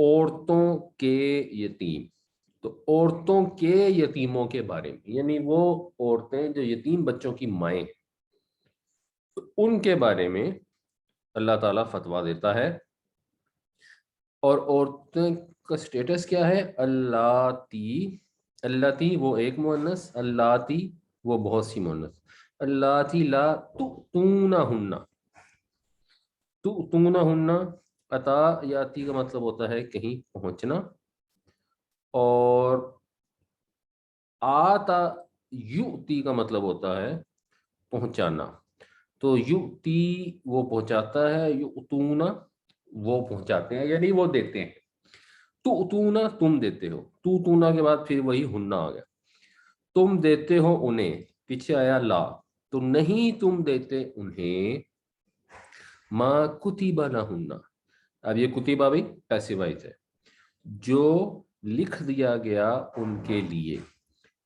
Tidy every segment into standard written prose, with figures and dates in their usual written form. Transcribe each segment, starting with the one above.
عورتوں کے یتیم، تو عورتوں کے یتیموں کے بارے میں، یعنی وہ عورتیں جو یتیم بچوں کی مائیں ہیں، تو ان کے بارے میں اللہ تعالیٰ فتویٰ دیتا ہے. اور عورتیں کا سٹیٹس کیا ہے؟ اللاتی، اللاتی وہ ایک مؤنث، اللاتی وہ بہت سی مؤنث. اللاتی لا تؤتونہن، تؤتونہن، عطا یاتی کا مطلب ہوتا ہے کہیں پہنچنا، اور آتا یؤتی کا مطلب ہوتا ہے پہنچانا. تو یؤتی وہ پہنچاتا ہے، یؤتون وہ پہنچاتے ہیں، یعنی وہ دیتے ہیں. تؤتون تم دیتے ہو، تونا کے بعد پھر وہی ہننا آ گیا. تم دیتے ہو انہیں، پیچھے آیا لا، تو نہیں تم دیتے انہیں، ما کتب لہن. اب یہ کتبہ بھی پیسیو وائز ہے، جو لکھ دیا گیا ان کے لیے،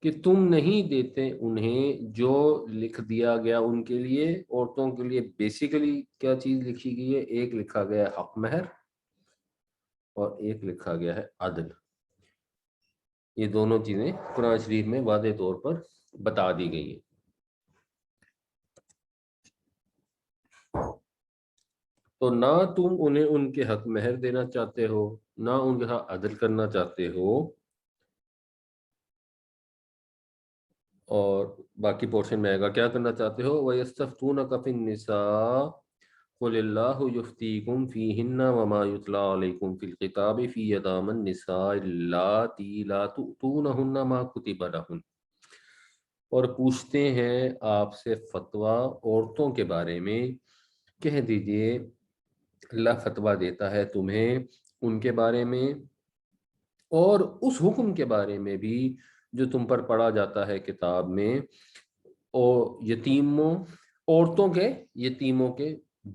کہ تم نہیں دیتے انہیں جو لکھ دیا گیا ان کے لیے. عورتوں کے لیے بیسیکلی کیا چیز لکھی گئی ہے؟ ایک لکھا گیا ہے حق مہر، اور ایک لکھا گیا ہے عدل. یہ دونوں چیزیں قرآن شریف میں واضح طور پر بتا دی گئی ہیں. تو نہ تم انہیں ان کے حق مہر دینا چاہتے ہو، نہ ان کے حق عدل کرنا چاہتے ہو. اور باقی پورشن میں آئے گا کیا کرنا چاہتے ہو. وَيَسْتَفْتُونَكَ فِي النِّسَاءِ قُلِ اللَّهُ يُفْتِيكُمْ فِيهِنَّ وَمَا يُتْلَىٰ عَلَيْكُمْ فِي الْكِتَابِ فِي يَتَامَى النِّسَاءِ اللَّاتِي لَا تُؤْتُونَهُنَّ مَا كُتِبَ لَهُنَّ. اور پوچھتے ہیں آپ سے فتویٰ عورتوں کے بارے میں، کہہ دیجئے اللہ فتویٰ دیتا ہے تمہیں ان کے بارے میں، اور اس حکم کے بارے میں بھی جو تم پر پڑھا جاتا ہے کتاب میں، اور یتیموں، عورتوں کے یتیموں کے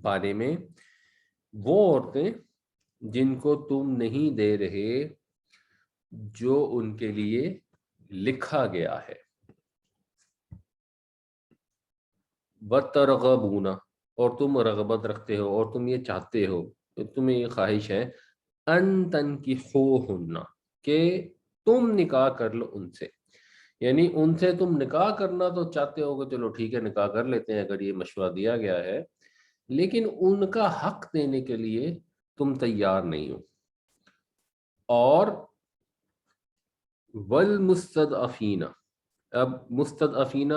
بارے میں، وہ عورتیں جن کو تم نہیں دے رہے جو ان کے لیے لکھا گیا ہے. وَتَرْغَبُونَ، اور تم رغبت رکھتے ہو، اور تم یہ چاہتے ہو، تمہیں یہ خواہش ہے، ان تنکحوہن، کہ تم نکاح کر لو ان سے. یعنی ان سے تم نکاح کرنا تو چاہتے ہو کہ چلو ٹھیک ہے نکاح کر لیتے ہیں اگر یہ مشورہ دیا گیا ہے، لیکن ان کا حق دینے کے لیے تم تیار نہیں ہو. اور والمستضعفین، اب مستضعفین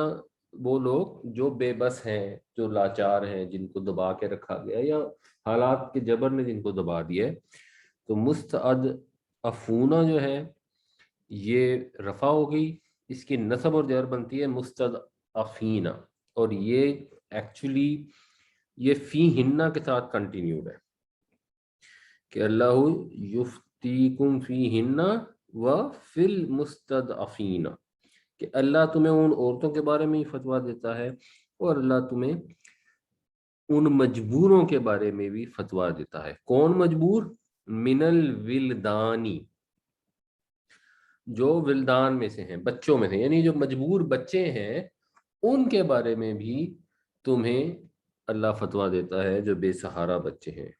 وہ لوگ جو بے بس ہیں، جو لاچار ہیں، جن کو دبا کے رکھا گیا یا حالات کے جبر نے جن کو دبا دیا ہے. تو مستضعفون جو ہے یہ رفع ہو گئی، اس کی نصب اور جر بنتی ہے مستضعفین، اور یہ ایکچولی یہ فی ہنہ کے ساتھ کنٹینیوڈ ہے کہ اللہ یفتیکم فی ہنہ و فی المستضعفین، کہ اللہ تمہیں ان عورتوں کے بارے میں ہی فتویٰ دیتا ہے، اور اللہ تمہیں ان مجبوروں کے بارے میں بھی فتویٰ دیتا ہے. کون مجبور؟ من الولدانی، جو ولدان میں سے ہیں، بچوں میں سے، یعنی جو مجبور بچے ہیں ان کے بارے میں بھی تمہیں اللہ فتویٰ دیتا ہے، جو بے سہارا بچے ہیں.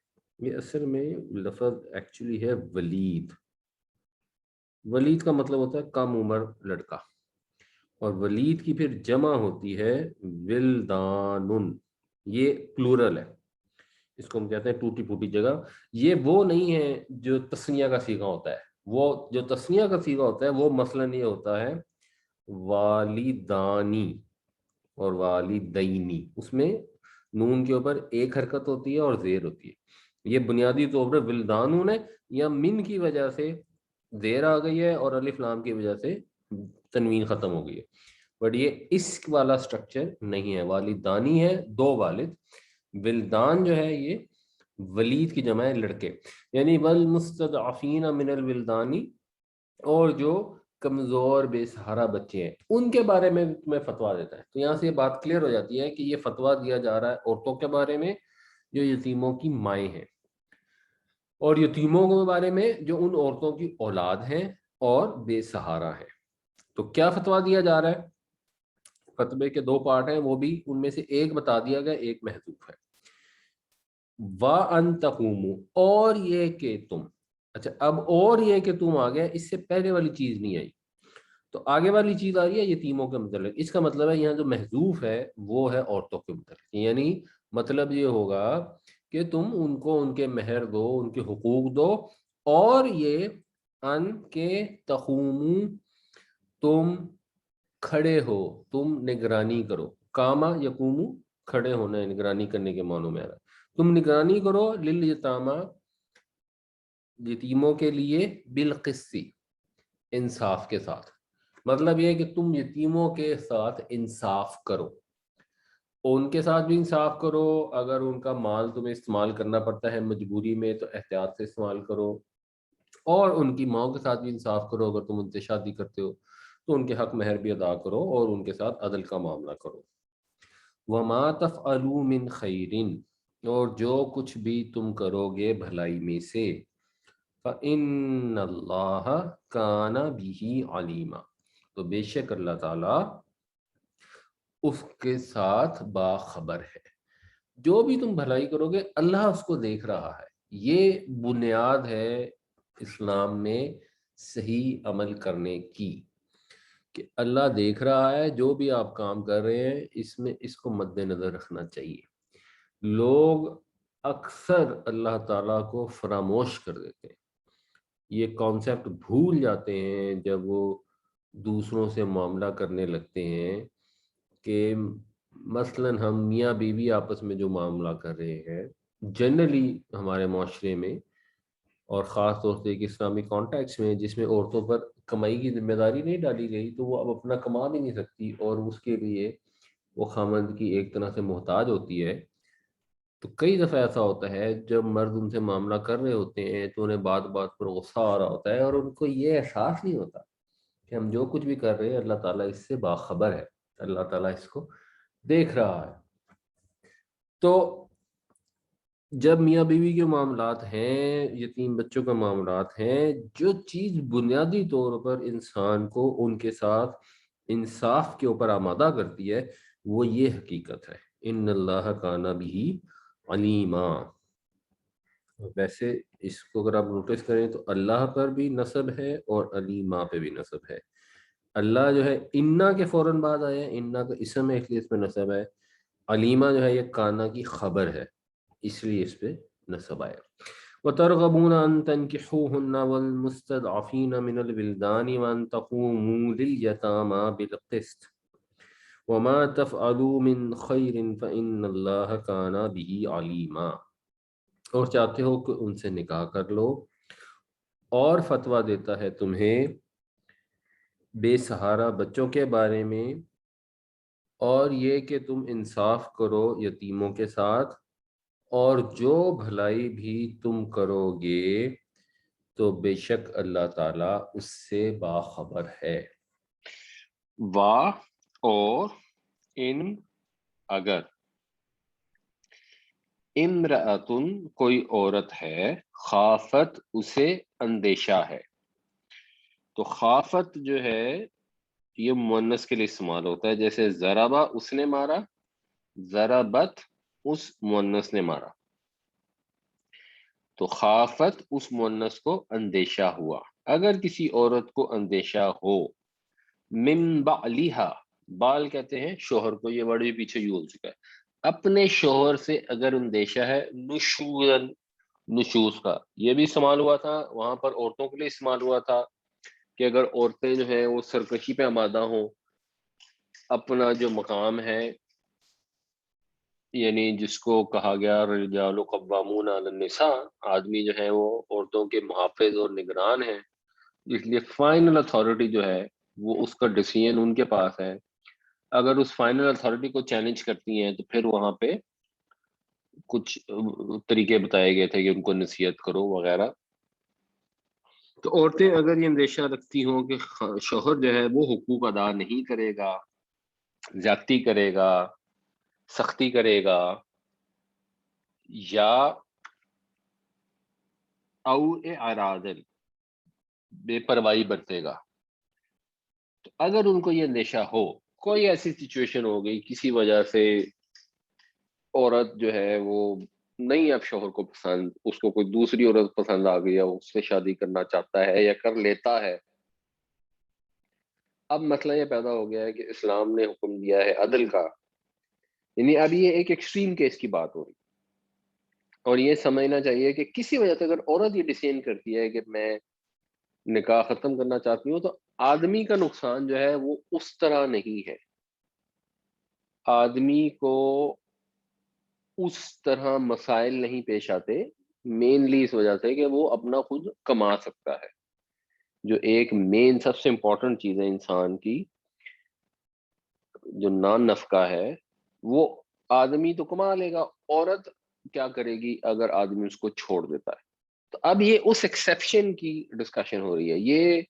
یہ اصل میں لفظ ایکچولی ہے ولید. ولید کا مطلب ہوتا ہے کم عمر لڑکا، اور ولید کی پھر جمع ہوتی ہے ولدان. یہ پلورل ہے، اس کو ہم کہتے ہیں ٹوٹی پھوٹی جگہ. یہ وہ نہیں ہے جو تسنیہ کا صیغہ ہوتا ہے. وہ جو تسنیہ کا صیغہ ہوتا ہے وہ مثلاً یہ ہوتا ہے والدانی اور والدینی، اس میں نون کے اوپر ایک حرکت ہوتی ہے اور زیر ہوتی ہے. یہ بنیادی طور پر ولدانون ہے، یا من کی وجہ سے زیر آ گئی ہے اور الف لام کی وجہ سے تنوین ختم ہو گئی ہے، بٹ یہ اس والا سٹرکچر نہیں ہے. والدانی ہے دو والد، ولدان جو ہے یہ ولید کی جمع ہے لڑکے، یعنی والمستضعفین من الولدانی، اور جو کمزور بے سہارا بچے ہیں ان کے بارے میں تمہیں فتویٰ دیتا ہے. تو یہاں سے یہ بات کلیئر ہو جاتی ہے کہ یہ فتویٰ دیا جا رہا ہے عورتوں کے بارے میں جو یتیموں کی مائیں ہیں، اور یتیموں کے بارے میں جو ان عورتوں کی اولاد ہیں اور بے سہارا ہیں. تو کیا فتویٰ دیا جا رہا ہے؟ فتوے کے دو پارٹ ہیں، وہ بھی ان میں سے ایک بتا دیا گیا، ایک محذوف ہے. وَأَن تَقُومُوا، اور یہ کہ تم اچھا اب اور یہ کہ تم آ گیا، اس سے پہلے والی چیز نہیں آئی، تو آگے والی چیز آ رہی ہے یتیموں کے متعلق. اس کا مطلب ہے یہاں جو محذوف ہے وہ ہے عورتوں کے متعلق، یعنی مطلب یہ ہوگا کہ تم ان کو ان کے مہر دو، ان کے حقوق دو، اور یہ ان کے تقومو، تم کھڑے ہو، تم نگرانی کرو. کاما یقومو کھڑے ہونا ہے، نگرانی کرنے کے معنوں میں آ رہا ہے. تم نگرانی کرو للیتاما یتیموں کے لیے، بالقسط انصاف کے ساتھ. مطلب یہ ہے کہ تم یتیموں کے ساتھ انصاف کرو، ان کے ساتھ بھی انصاف کرو. اگر ان کا مال تمہیں استعمال کرنا پڑتا ہے مجبوری میں تو احتیاط سے استعمال کرو، اور ان کی ماؤں کے ساتھ بھی انصاف کرو. اگر تم ان سے شادی کرتے ہو تو ان کے حق مہر بھی ادا کرو اور ان کے ساتھ عدل کا معاملہ کرو. وما تفعلوا من خیر، اور جو کچھ بھی تم کرو گے بھلائی میں سے، فإن اللہ کان بہ علیما، تو بے شک اللہ تعالی اس کے ساتھ باخبر ہے. جو بھی تم بھلائی کرو گے اللہ اس کو دیکھ رہا ہے. یہ بنیاد ہے اسلام میں صحیح عمل کرنے کی، کہ اللہ دیکھ رہا ہے جو بھی آپ کام کر رہے ہیں، اس میں اس کو مد نظر رکھنا چاہیے. لوگ اکثر اللہ تعالیٰ کو فراموش کر دیتے ہیں، یہ کانسیپٹ بھول جاتے ہیں جب وہ دوسروں سے معاملہ کرنے لگتے ہیں. کہ مثلا ہم میاں بیوی آپس میں جو معاملہ کر رہے ہیں جنرلی ہمارے معاشرے میں، اور خاص طور سے ایک اسلامی کانٹیکس میں جس میں عورتوں پر کمائی کی ذمہ داری نہیں ڈالی گئی، تو وہ اب اپنا کما بھی نہیں سکتی اور اس کے لیے وہ خامند کی ایک طرح سے محتاج ہوتی ہے. تو کئی دفعہ ایسا ہوتا ہے جب مرد ان سے معاملہ کر رہے ہوتے ہیں تو انہیں بات بات پر غصہ آ رہا ہوتا ہے، اور ان کو یہ احساس نہیں ہوتا کہ ہم جو کچھ بھی کر رہے ہیں اللہ تعالیٰ اس سے باخبر ہے، اللہ تعالیٰ اس کو دیکھ رہا ہے. تو جب میاں بیوی کے معاملات ہیں، یتیم بچوں کے معاملات ہیں، جو چیز بنیادی طور پر انسان کو ان کے ساتھ انصاف کے اوپر آمادہ کرتی ہے وہ یہ حقیقت ہے، ان اللہ کان بہ علیما. ویسے اس کو اگر آپ نوٹس کریں تو اللہ پر بھی نصب ہے اور علیما پہ بھی نصب ہے. اللہ جو ہے انا کے فوراً بعد آیا ہے، انا کا اسم ہے اس لیے اس پہ نصب ہے. علیما جو ہے یہ کانا کی خبر ہے اس لیے اس پہ نصب آیا. وَتَرْغَبُونَ أَن تَنْكِحُوهُنَّ وَالْمُسْتَضْعَفِينَ مِنَ الْوِلْدَانِ وَأَن تَقُومُوا لِلْيَتَامَى بِالْقِسْطِ وَمَا تَفْعَلُوا مِنْ خَيْرٍ فَإِنَّ اللَّهَ كَانَ بِهِ عَلِيمًا. اور چاہتے ہو کہ ان سے نکاح کر لو، اور فتویٰ دیتا ہے تمہیں بے سہارا بچوں کے بارے میں، اور یہ کہ تم انصاف کرو یتیموں کے ساتھ، اور جو بھلائی بھی تم کرو گے تو بے شک اللہ تعالیٰ اس سے باخبر ہے. وا اور ان اگر، امرأتن کوئی عورت ہے، خافت اسے اندیشہ ہے. تو خافت جو ہے یہ مؤنث کے لیے استعمال ہوتا ہے، جیسے ضربا اس نے مارا، ضربت اس مؤنث نے مارا. تو خافت اس مؤنث کو اندیشہ ہوا. اگر کسی عورت کو اندیشہ ہو، من بعلیہا، بال کہتے ہیں شوہر کو، یہ ورڈ بھی پیچھے یوز ہو چکا ہے، اپنے شوہر سے اگر اندیشہ ہے، نشوزن، نشوز کا یہ بھی استعمال ہوا تھا وہاں پر عورتوں کے لیے استعمال ہوا تھا کہ اگر عورتیں جو ہیں وہ سرکشی پہ آمادہ ہوں، اپنا جو مقام ہے، یعنی جس کو کہا گیا رجال قوامون علی النساء، آدمی جو ہے وہ عورتوں کے محافظ اور نگران ہیں، اس لیے فائنل اتھارٹی جو ہے وہ اس کا ڈیسیژن ان کے پاس ہے. اگر اس فائنل اتھارٹی کو چیلنج کرتی ہیں تو پھر وہاں پہ کچھ طریقے بتائے گئے تھے کہ ان کو نصیحت کرو وغیرہ. تو عورتیں اگر یہ اندیشہ رکھتی ہوں کہ شوہر جو ہے وہ حقوق ادا نہیں کرے گا، زیادتی کرے گا، سختی کرے گا، یا او اعراضن بے پرواہی برتے گا، تو اگر ان کو یہ اندیشہ ہو، کوئی ایسی سچویشن ہو گئی کسی وجہ سے عورت جو ہے وہ نہیں اب شوہر کو پسند، اس کو کوئی دوسری عورت پسند آ گئی ہے، اس سے شادی کرنا چاہتا ہے یا کر لیتا ہے، اب مسئلہ یہ پیدا ہو گیا ہے کہ اسلام نے حکم دیا ہے عدل کا، یعنی اب یہ ایک ایکسٹریم کیس کی بات ہو رہی ہے، اور یہ سمجھنا چاہیے کہ کسی وجہ سے اگر عورت یہ ڈیسیژن کرتی ہے کہ میں نکاح ختم کرنا چاہتی ہوں، تو آدمی کا نقصان جو ہے وہ اس طرح نہیں ہے، آدمی کو اس طرح مسائل نہیں پیش آتے، مینلی اس وجہ سے کہ وہ اپنا خود کما سکتا ہے، جو ایک مین سب سے امپورٹنٹ چیز ہے انسان کی، جو نان نفقہ ہے، وہ آدمی تو کما لے گا، عورت کیا کرے گی اگر آدمی اس کو چھوڑ دیتا ہے؟ تو اب یہ اس ایکسیپشن کی ڈسکشن ہو رہی ہے، یہ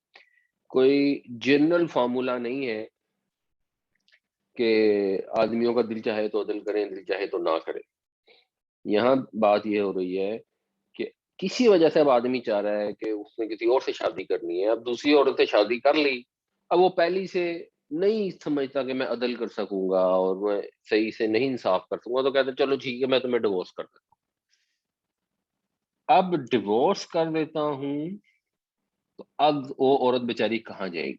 کوئی جنرل فارمولا نہیں ہے کہ آدمیوں کا دل چاہے تو عدل کریں، دل چاہے تو نہ کریں۔ یہاں بات یہ ہو رہی ہے کہ کسی وجہ سے اب آدمی چاہ رہا ہے کہ اس نے کسی اور سے شادی کرنی ہے، اب دوسری عورت سے شادی کر لی، اب وہ پہلی سے نہیں سمجھتا کہ میں عدل کر سکوں گا اور میں صحیح سے نہیں انصاف کر سکوں گا، تو کہتے ہیں چلو ٹھیک ہے میں تمہیں ڈیورس کر دیتا ہوں۔ اب ڈیورس کر دیتا ہوں تو اب وہ عورت بیچاری کہاں جائے گی؟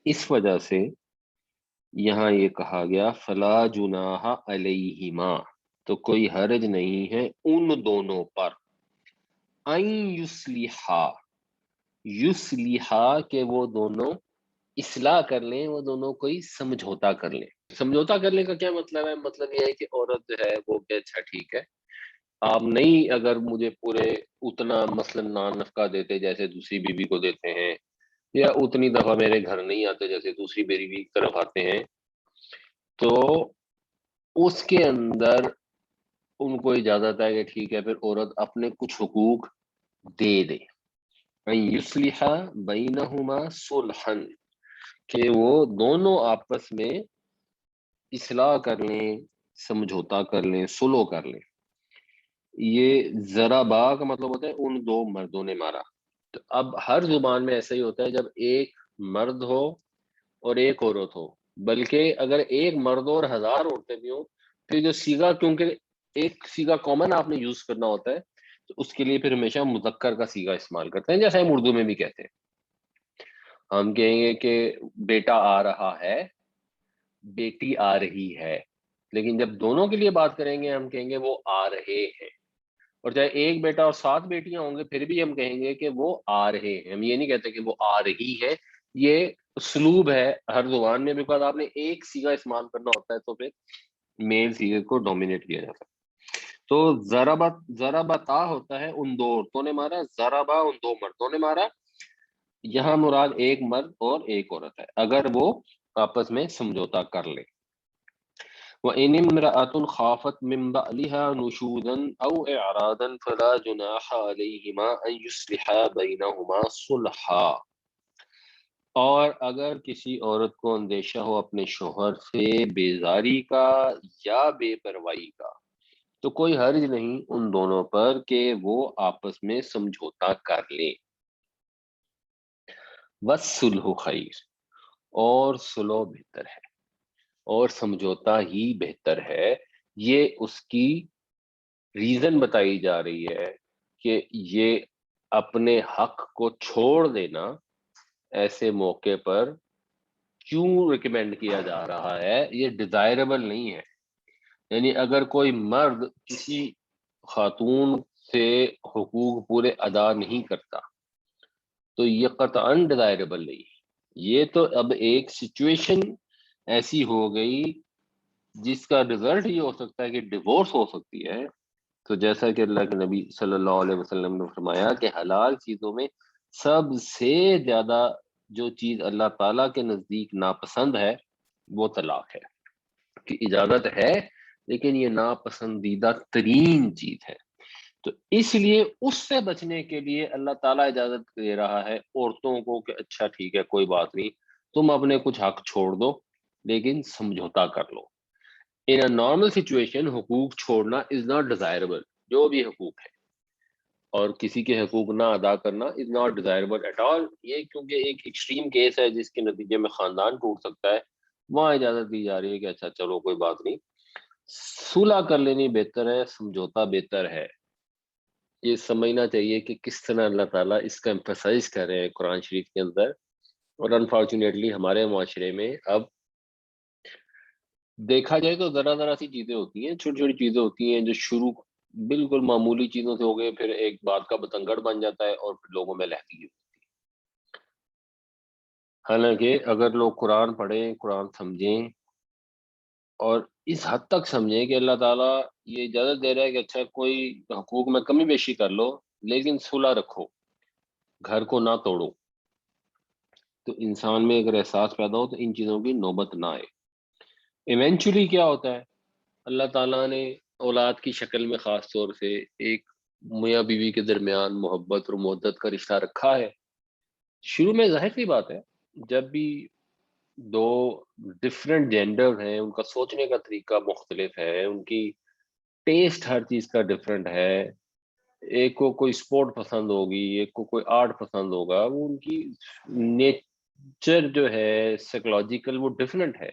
اس وجہ سے یہاں یہ کہا گیا فلا جناح علیہما، تو کوئی حرج نہیں ہے ان دونوں پر، ان یصلحا، یصلحا کہ وہ دونوں اصلاح کر لیں، وہ دونوں کوئی سمجھوتا کر لیں۔ سمجھوتا کرنے کا کیا مطلب ہے؟ مطلب یہ ہے کہ عورت جو ہے وہ کہ اچھا ٹھیک ہے، آپ نہیں اگر مجھے پورے اتنا مثلا نان نفقہ دیتے جیسے دوسری بیوی کو دیتے ہیں، یا اتنی دفعہ میرے گھر نہیں آتے جیسے دوسری بیوی کی طرف آتے ہیں، تو اس کے اندر ان کو اجازت ہے کہ ٹھیک ہے پھر عورت اپنے کچھ حقوق دے دے، یصلح بینہما صلحا، کہ وہ دونوں آپس میں اصلاح کر لیں، سمجھوتا کر لیں، سلو کر لیں۔ یہ ذرا با کا مطلب ہوتا ہے ان دو مردوں نے مارا، تو اب ہر زبان میں ایسا ہی ہوتا ہے جب ایک مرد ہو اور ایک عورت ہو، بلکہ اگر ایک مرد اور ہزار عورتیں بھی ہوں، پھر جو سیگا، کیونکہ ایک سیگا کامن آپ نے یوز کرنا ہوتا ہے، تو اس کے لیے پھر ہمیشہ مذکر کا سیگا استعمال کرتے ہیں، جیسے ہم اردو میں بھی کہتے ہیں، ہم کہیں گے کہ بیٹا آ رہا ہے، بیٹی آ رہی ہے، لیکن جب دونوں کے لیے بات کریں گے ہم کہیں گے وہ آ رہے ہیں، اور چاہے ایک بیٹا اور 7 بیٹیاں ہوں گے پھر بھی ہم کہیں گے کہ وہ آ رہے ہیں، ہم یہ نہیں کہتے کہ وہ آ رہی ہے۔ یہ اسلوب ہے ہر زبان میں، بیکاز آپ نے ایک سیگا استعمال کرنا ہوتا ہے تو پھر میل سیگے کو ڈومینیٹ کیا جاتا ہے۔ تو ضربتا ہوتا ہے ان دو عورتوں نے مارا، ضربا ان دو مردوں نے مارا، یہاں مراد ایک مرد اور ایک عورت ہے اگر وہ آپس میں سمجھوتا کر لے۔ وَإِنِ امْرَأَةٌ خَافَتْ مِنْ بَعْلِهَا نُشُوزًا أَوْ إِعْرَاضًا فَلَا جُنَاحَ عَلَيْهِمَا أَنْ يُصْلِحَا بَيْنَهُمَا صُلْحًا، اور اگر کسی عورت کو اندیشہ ہو اپنے شوہر سے بیزاری کا یا بے پروائی کا، تو کوئی حرج نہیں ان دونوں پر کہ وہ آپس میں سمجھوتا کر لیں۔ وَالصُّلْحُ خَيْرٌ، اور صلح بہتر ہے، اور سمجھوتا ہی بہتر ہے۔ یہ اس کی ریزن بتائی جا رہی ہے کہ یہ اپنے حق کو چھوڑ دینا ایسے موقع پر کیوں ریکمینڈ کیا جا رہا ہے، یہ ڈیزائربل نہیں ہے، یعنی اگر کوئی مرد کسی خاتون سے حقوق پورے ادا نہیں کرتا تو یہ قطعاً ڈیزائربل نہیں ہے، یہ تو اب ایک سچویشن ایسی ہو گئی جس کا رزلٹ یہ ہو سکتا ہے کہ ڈیورس ہو سکتی ہے۔ تو جیسا کہ اللہ کے نبی صلی اللہ علیہ وسلم نے فرمایا کہ حلال چیزوں میں سب سے زیادہ جو چیز اللہ تعالیٰ کے نزدیک ناپسند ہے وہ طلاق ہے، کہ اجازت ہے لیکن یہ ناپسندیدہ ترین چیز ہے۔ تو اس لیے اس سے بچنے کے لیے اللہ تعالیٰ اجازت دے رہا ہے عورتوں کو کہ اچھا ٹھیک ہے کوئی بات نہیں، تم اپنے کچھ حق چھوڑ دو لیکن سمجھوتا کر لو۔ ان a normal situation حقوق چھوڑنا is not desirable، جو بھی حقوق ہے، اور کسی کے حقوق نہ ادا کرنا is not desirable at all۔ یہ کیونکہ ایک ایکسٹریم کیس ہے جس کے نتیجے میں خاندان ٹوٹ سکتا ہے، وہاں اجازت دی جا رہی ہے کہ اچھا چلو کوئی بات نہیں، صلح کر لینی بہتر ہے، سمجھوتا بہتر ہے. یہ سمجھنا چاہیے کہ کس طرح اللہ تعالیٰ اس کا ایمفسائز کر رہے ہیں قرآن شریف کے اندر. اور انفارچونیٹلی ہمارے معاشرے میں اب دیکھا جائے تو ذرا ذرا سی چیزیں ہوتی ہیں، چھوٹی چھوٹی چیزیں ہوتی ہیں جو شروع بالکل معمولی چیزوں سے ہو گئے، پھر ایک بات کا بتنگڑ بن جاتا ہے اور پھر لوگوں میں لہتی ہے. حالانکہ اگر لوگ قرآن پڑھیں، قرآن سمجھیں اور اس حد تک سمجھیں کہ اللہ تعالیٰ یہ اجازت دے رہا ہے کہ اچھا کوئی حقوق میں کمی بیشی کر لو لیکن صلح رکھو، گھر کو نہ توڑو، تو انسان میں اگر احساس پیدا ہو تو ان چیزوں کی نوبت نہ آئے. ایونچولی کیا ہوتا ہے، اللہ تعالیٰ نے اولاد کی شکل میں خاص طور سے ایک میاں بیوی کے درمیان محبت اور مودت کا رشتہ رکھا ہے. شروع میں ظاہر سی بات ہے، جب بھی دو ڈفرینٹ جینڈر ہیں، ان کا سوچنے کا طریقہ مختلف ہے، ان کی ٹیسٹ ہر چیز کا ڈفرینٹ ہے، ایک کو کوئی سپورٹ پسند ہوگی، ایک کو کوئی آرٹ پسند ہوگا، وہ ان کی نیچر جو ہے سائیکولوجیکل وہ ڈفرینٹ ہے.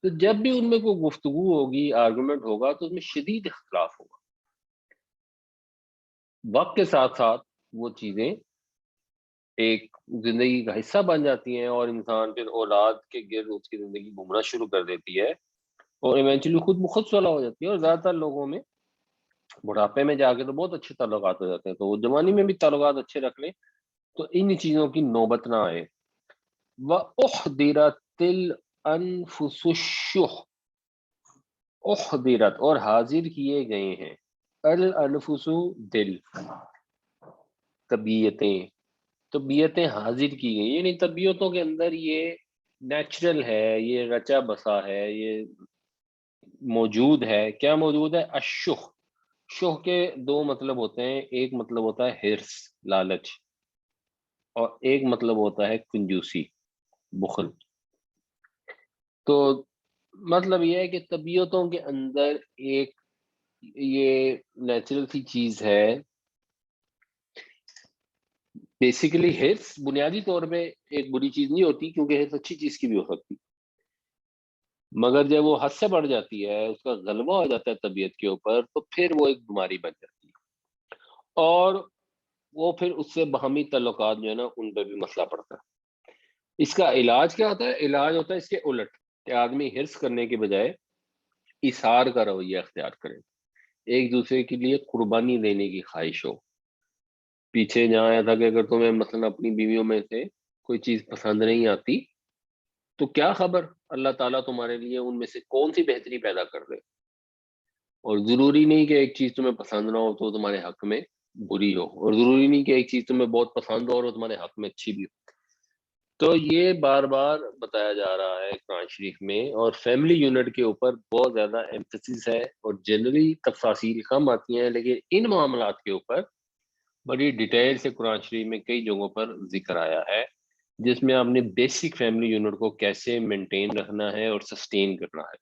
تو جب بھی ان میں کوئی گفتگو ہوگی، آرگومنٹ ہوگا، تو اس میں شدید اختلاف ہوگا. وقت کے ساتھ ساتھ وہ چیزیں ایک زندگی کا حصہ بن جاتی ہیں اور انسان پھر اولاد کے گرد اس کی زندگی گھومنا شروع کر دیتی ہے اور ایونچولی خود بخود صلح ہو جاتی ہے. اور زیادہ تر لوگوں میں بڑھاپے میں جا کے تو بہت اچھے تعلقات ہو جاتے ہیں، تو وہ جوانی میں بھی تعلقات اچھے رکھ لیں تو ان چیزوں کی نوبت نہ آئے. وَأُحْضِرَتِ الْأَنفُسُ الشُّحَّ، احضرت اور حاضر کیے گئے ہیں، الانفس دل، طبیعتیں، طبیعتیں حاضر کی گئی، یعنی طبیعتوں کے اندر یہ نیچرل ہے، یہ رچا بسا ہے، یہ موجود ہے. کیا موجود ہے؟ الشح. شح کے دو مطلب ہوتے ہیں، ایک مطلب ہوتا ہے ہرس، لالچ، اور ایک مطلب ہوتا ہے کنجوسی، بخل. تو مطلب یہ ہے کہ طبیعتوں کے اندر ایک یہ نیچرل سی چیز ہے. بیسیکلی ہرس بنیادی طور پہ ایک بری چیز نہیں ہوتی، کیونکہ ہرس اچھی چیز کی بھی ہو سکتی، مگر جب وہ حد سے بڑھ جاتی ہے، اس کا غلبہ ہو جاتا ہے طبیعت کے اوپر، تو پھر وہ ایک بیماری بن جاتی ہے اور وہ پھر اس سے باہمی تعلقات جو ہے نا ان پہ بھی مسئلہ پڑتا ہے. اس کا علاج کیا ہوتا ہے؟ علاج ہوتا ہے اس کے الٹ، کہ آدمی ہرس کرنے کے بجائے اظہار کا رویہ اختیار کرے، ایک دوسرے کے لیے قربانی دینے کی خواہش ہو. پیچھے جہاں آیا تھا کہ اگر تمہیں مثلا اپنی بیویوں میں سے کوئی چیز پسند نہیں آتی تو کیا خبر اللہ تعالیٰ تمہارے لیے ان میں سے کون سی بہتری پیدا کر دے. اور ضروری نہیں کہ ایک چیز تمہیں پسند نہ ہو تو تمہارے حق میں بری ہو، اور ضروری نہیں کہ ایک چیز تمہیں بہت پسند ہو اور وہ تمہارے حق میں اچھی بھی ہو. تو یہ بار بار بتایا جا رہا ہے قرآن شریف میں، اور فیملی یونٹ کے اوپر بہت زیادہ ایمفسس ہے، اور جنرلی تفاصیل کم آتی ہیں، لیکن ان معاملات کے اوپر بڑی ڈیٹیل سے قرآن شریف میں کئی جگہوں پر ذکر آیا ہے، جس میں آپ نے بیسک فیملی یونٹ کو کیسے مینٹین رکھنا ہے اور سسٹین کرنا ہے.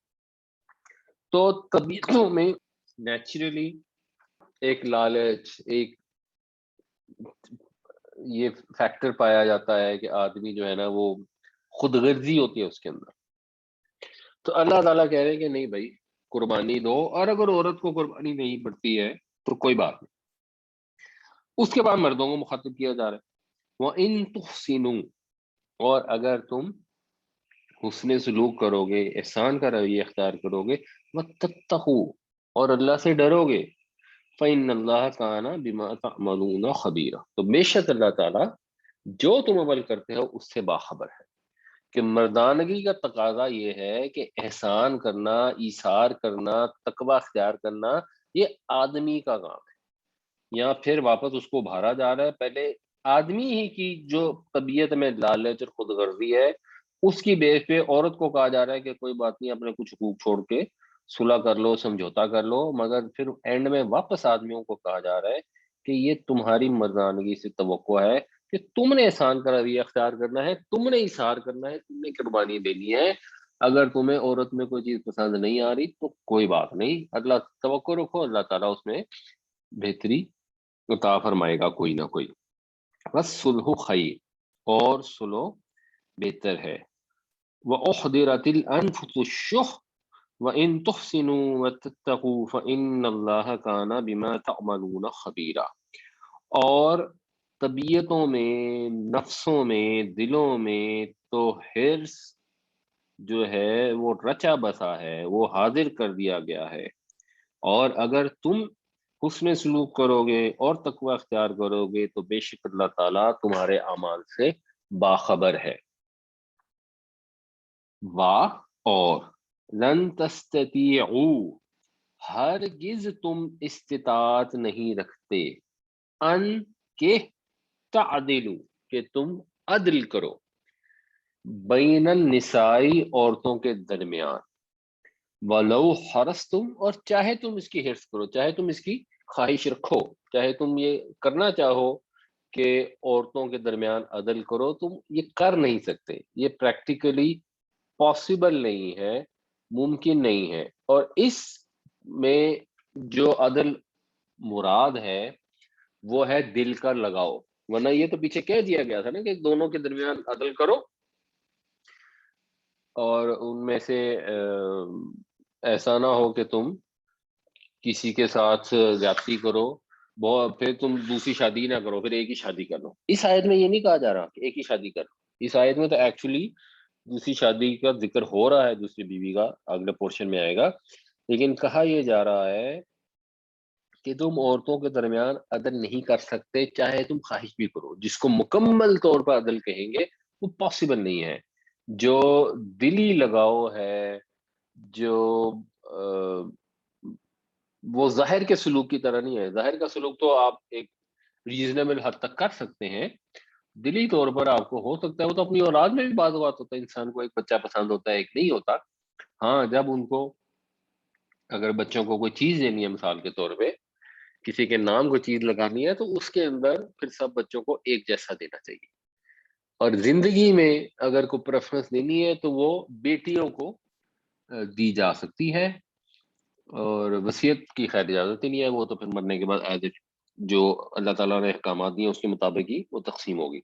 تو طبیعتوں میں نیچرلی ایک لالچ، ایک یہ فیکٹر پایا جاتا ہے کہ آدمی جو ہے نا وہ خود غرضی ہوتی ہے اس کے اندر. تو اللہ تعالیٰ کہہ رہے ہیں کہ نہیں بھائی، قربانی دو، اور اگر عورت کو قربانی نہیں پڑتی ہے تو کوئی بات نہیں. اس کے بعد مردوں کو مخاطب کیا جا رہا ہے، وَإِن تُحْسِنُوا، اور اگر تم حسن سلوک کرو گے، احسان کا رویہ اختیار کرو گے، وَتَتَّقُوا، اور اللہ سے ڈرو گے، فَإِنَّ اللَّهَ كَانَ بِمَا تَعْمَلُونَ خَبِيرًا، تو بے شک اللہ تعالیٰ جو تم عمل کرتے ہو اس سے باخبر ہے. کہ مردانگی کا تقاضا یہ ہے کہ احسان کرنا، ایثار کرنا، تقوی اختیار کرنا، یہ آدمی کا کام ہے. یہاں پھر واپس اس کو ابھارا جا رہا ہے، پہلے آدمی ہی کی جو طبیعت میں لالچ اور خود غرضی ہے اس کی بیس پہ عورت کو کہا جا رہا ہے کہ کوئی بات نہیں، اپنے کچھ حقوق چھوڑ کے صلح کر لو، سمجھوتا کر لو، مگر پھر اینڈ میں واپس آدمیوں کو کہا جا رہا ہے کہ یہ تمہاری مردانگی سے توقع ہے کہ تم نے احسان کا رویہ اختیار کرنا ہے، تم نے اظہار کرنا ہے، تم نے قربانی دینی ہے. اگر تمہیں عورت میں کوئی چیز پسند نہیں آ رہی تو کوئی بات نہیں، اللہ توقع رکھو، اللہ تعالیٰ اس میں بہتری عطا فرمائے گا کوئی نہ کوئی. بس صلح خیر، اور صلح بہتر ہے. وَأُحْضِرَتِ الْأَنفُسُ الشُّحَّ وَإِن تُحْسِنُوا وَتَتَّقُوا فَإِنَّ اللَّهَ كَانَ بِمَا تَعْمَلُونَ خَبِيرًا. اور طبیعتوں میں، نفسوں میں، دلوں میں تو حرص جو ہے وہ رچا بسا ہے، وہ حاضر کر دیا گیا ہے، اور اگر تم حسن سلوک کرو گے اور تقوی اختیار کرو گے تو بے شک اللہ تعالیٰ تمہارے اعمال سے باخبر ہے. واہ اور لن تستطیعوا، ہرگز تم استطاعت نہیں رکھتے، ان کے تعدلوا، کہ تم عدل کرو، بین النسائی، عورتوں کے درمیان، ولو حرصتم، اور چاہے تم اس کی حرص کرو، چاہے تم اس کی خواہش رکھو، چاہے تم یہ کرنا چاہو کہ عورتوں کے درمیان عدل کرو، تم یہ کر نہیں سکتے، یہ پریکٹیکلی پاسبل نہیں ہے، ممکن نہیں ہے. اور اس میں جو عدل مراد ہے وہ ہے دل کا لگاؤ، ورنہ یہ تو پیچھے کہہ دیا گیا تھا نا کہ دونوں کے درمیان عدل کرو، اور ان میں سے ایسا نہ ہو کہ تم کسی کے ساتھ زیادتی کرو، بہت پھر تم دوسری شادی نہ کرو، پھر ایک ہی شادی کر لو. اس آیت میں یہ نہیں کہا جا رہا کہ ایک ہی شادی کر لو، اس آیت میں تو ایکچولی دوسری شادی کا ذکر ہو رہا ہے، دوسری بیوی کا اگلے پورشن میں آئے گا، لیکن کہا یہ جا رہا ہے کہ تم عورتوں کے درمیان عدل نہیں کر سکتے چاہے تم خواہش بھی کرو. جس کو مکمل طور پر عدل کہیں گے وہ پاسبل نہیں ہے. جو دلی لگاؤ ہے، جو وہ ظاہر کے سلوک کی طرح نہیں ہے. ظاہر کا سلوک تو آپ ایک ریزنیبل حد تک کر سکتے ہیں، دلی طور پر آپ کو ہو سکتا ہے، وہ تو اپنی اولاد میں بھی بعض اوقات ہوتا ہے، انسان کو ایک بچہ پسند ہوتا ہے، ایک نہیں ہوتا. ہاں جب ان کو اگر بچوں کو کوئی چیز دینی ہے، مثال کے طور پہ کسی کے نام کو چیز لگانی ہے، تو اس کے اندر پھر سب بچوں کو ایک جیسا دینا چاہیے. اور زندگی میں اگر کوئی پریفرنس دینی ہے تو وہ بیٹیوں کو دی جا سکتی ہے، اور وصیت کی خیر اجازت ہی نہیں ہے، وہ تو پھر مرنے کے بعد ایز جو اللہ تعالیٰ نے احکامات دیے اس کے مطابق ہی وہ تقسیم ہوگی،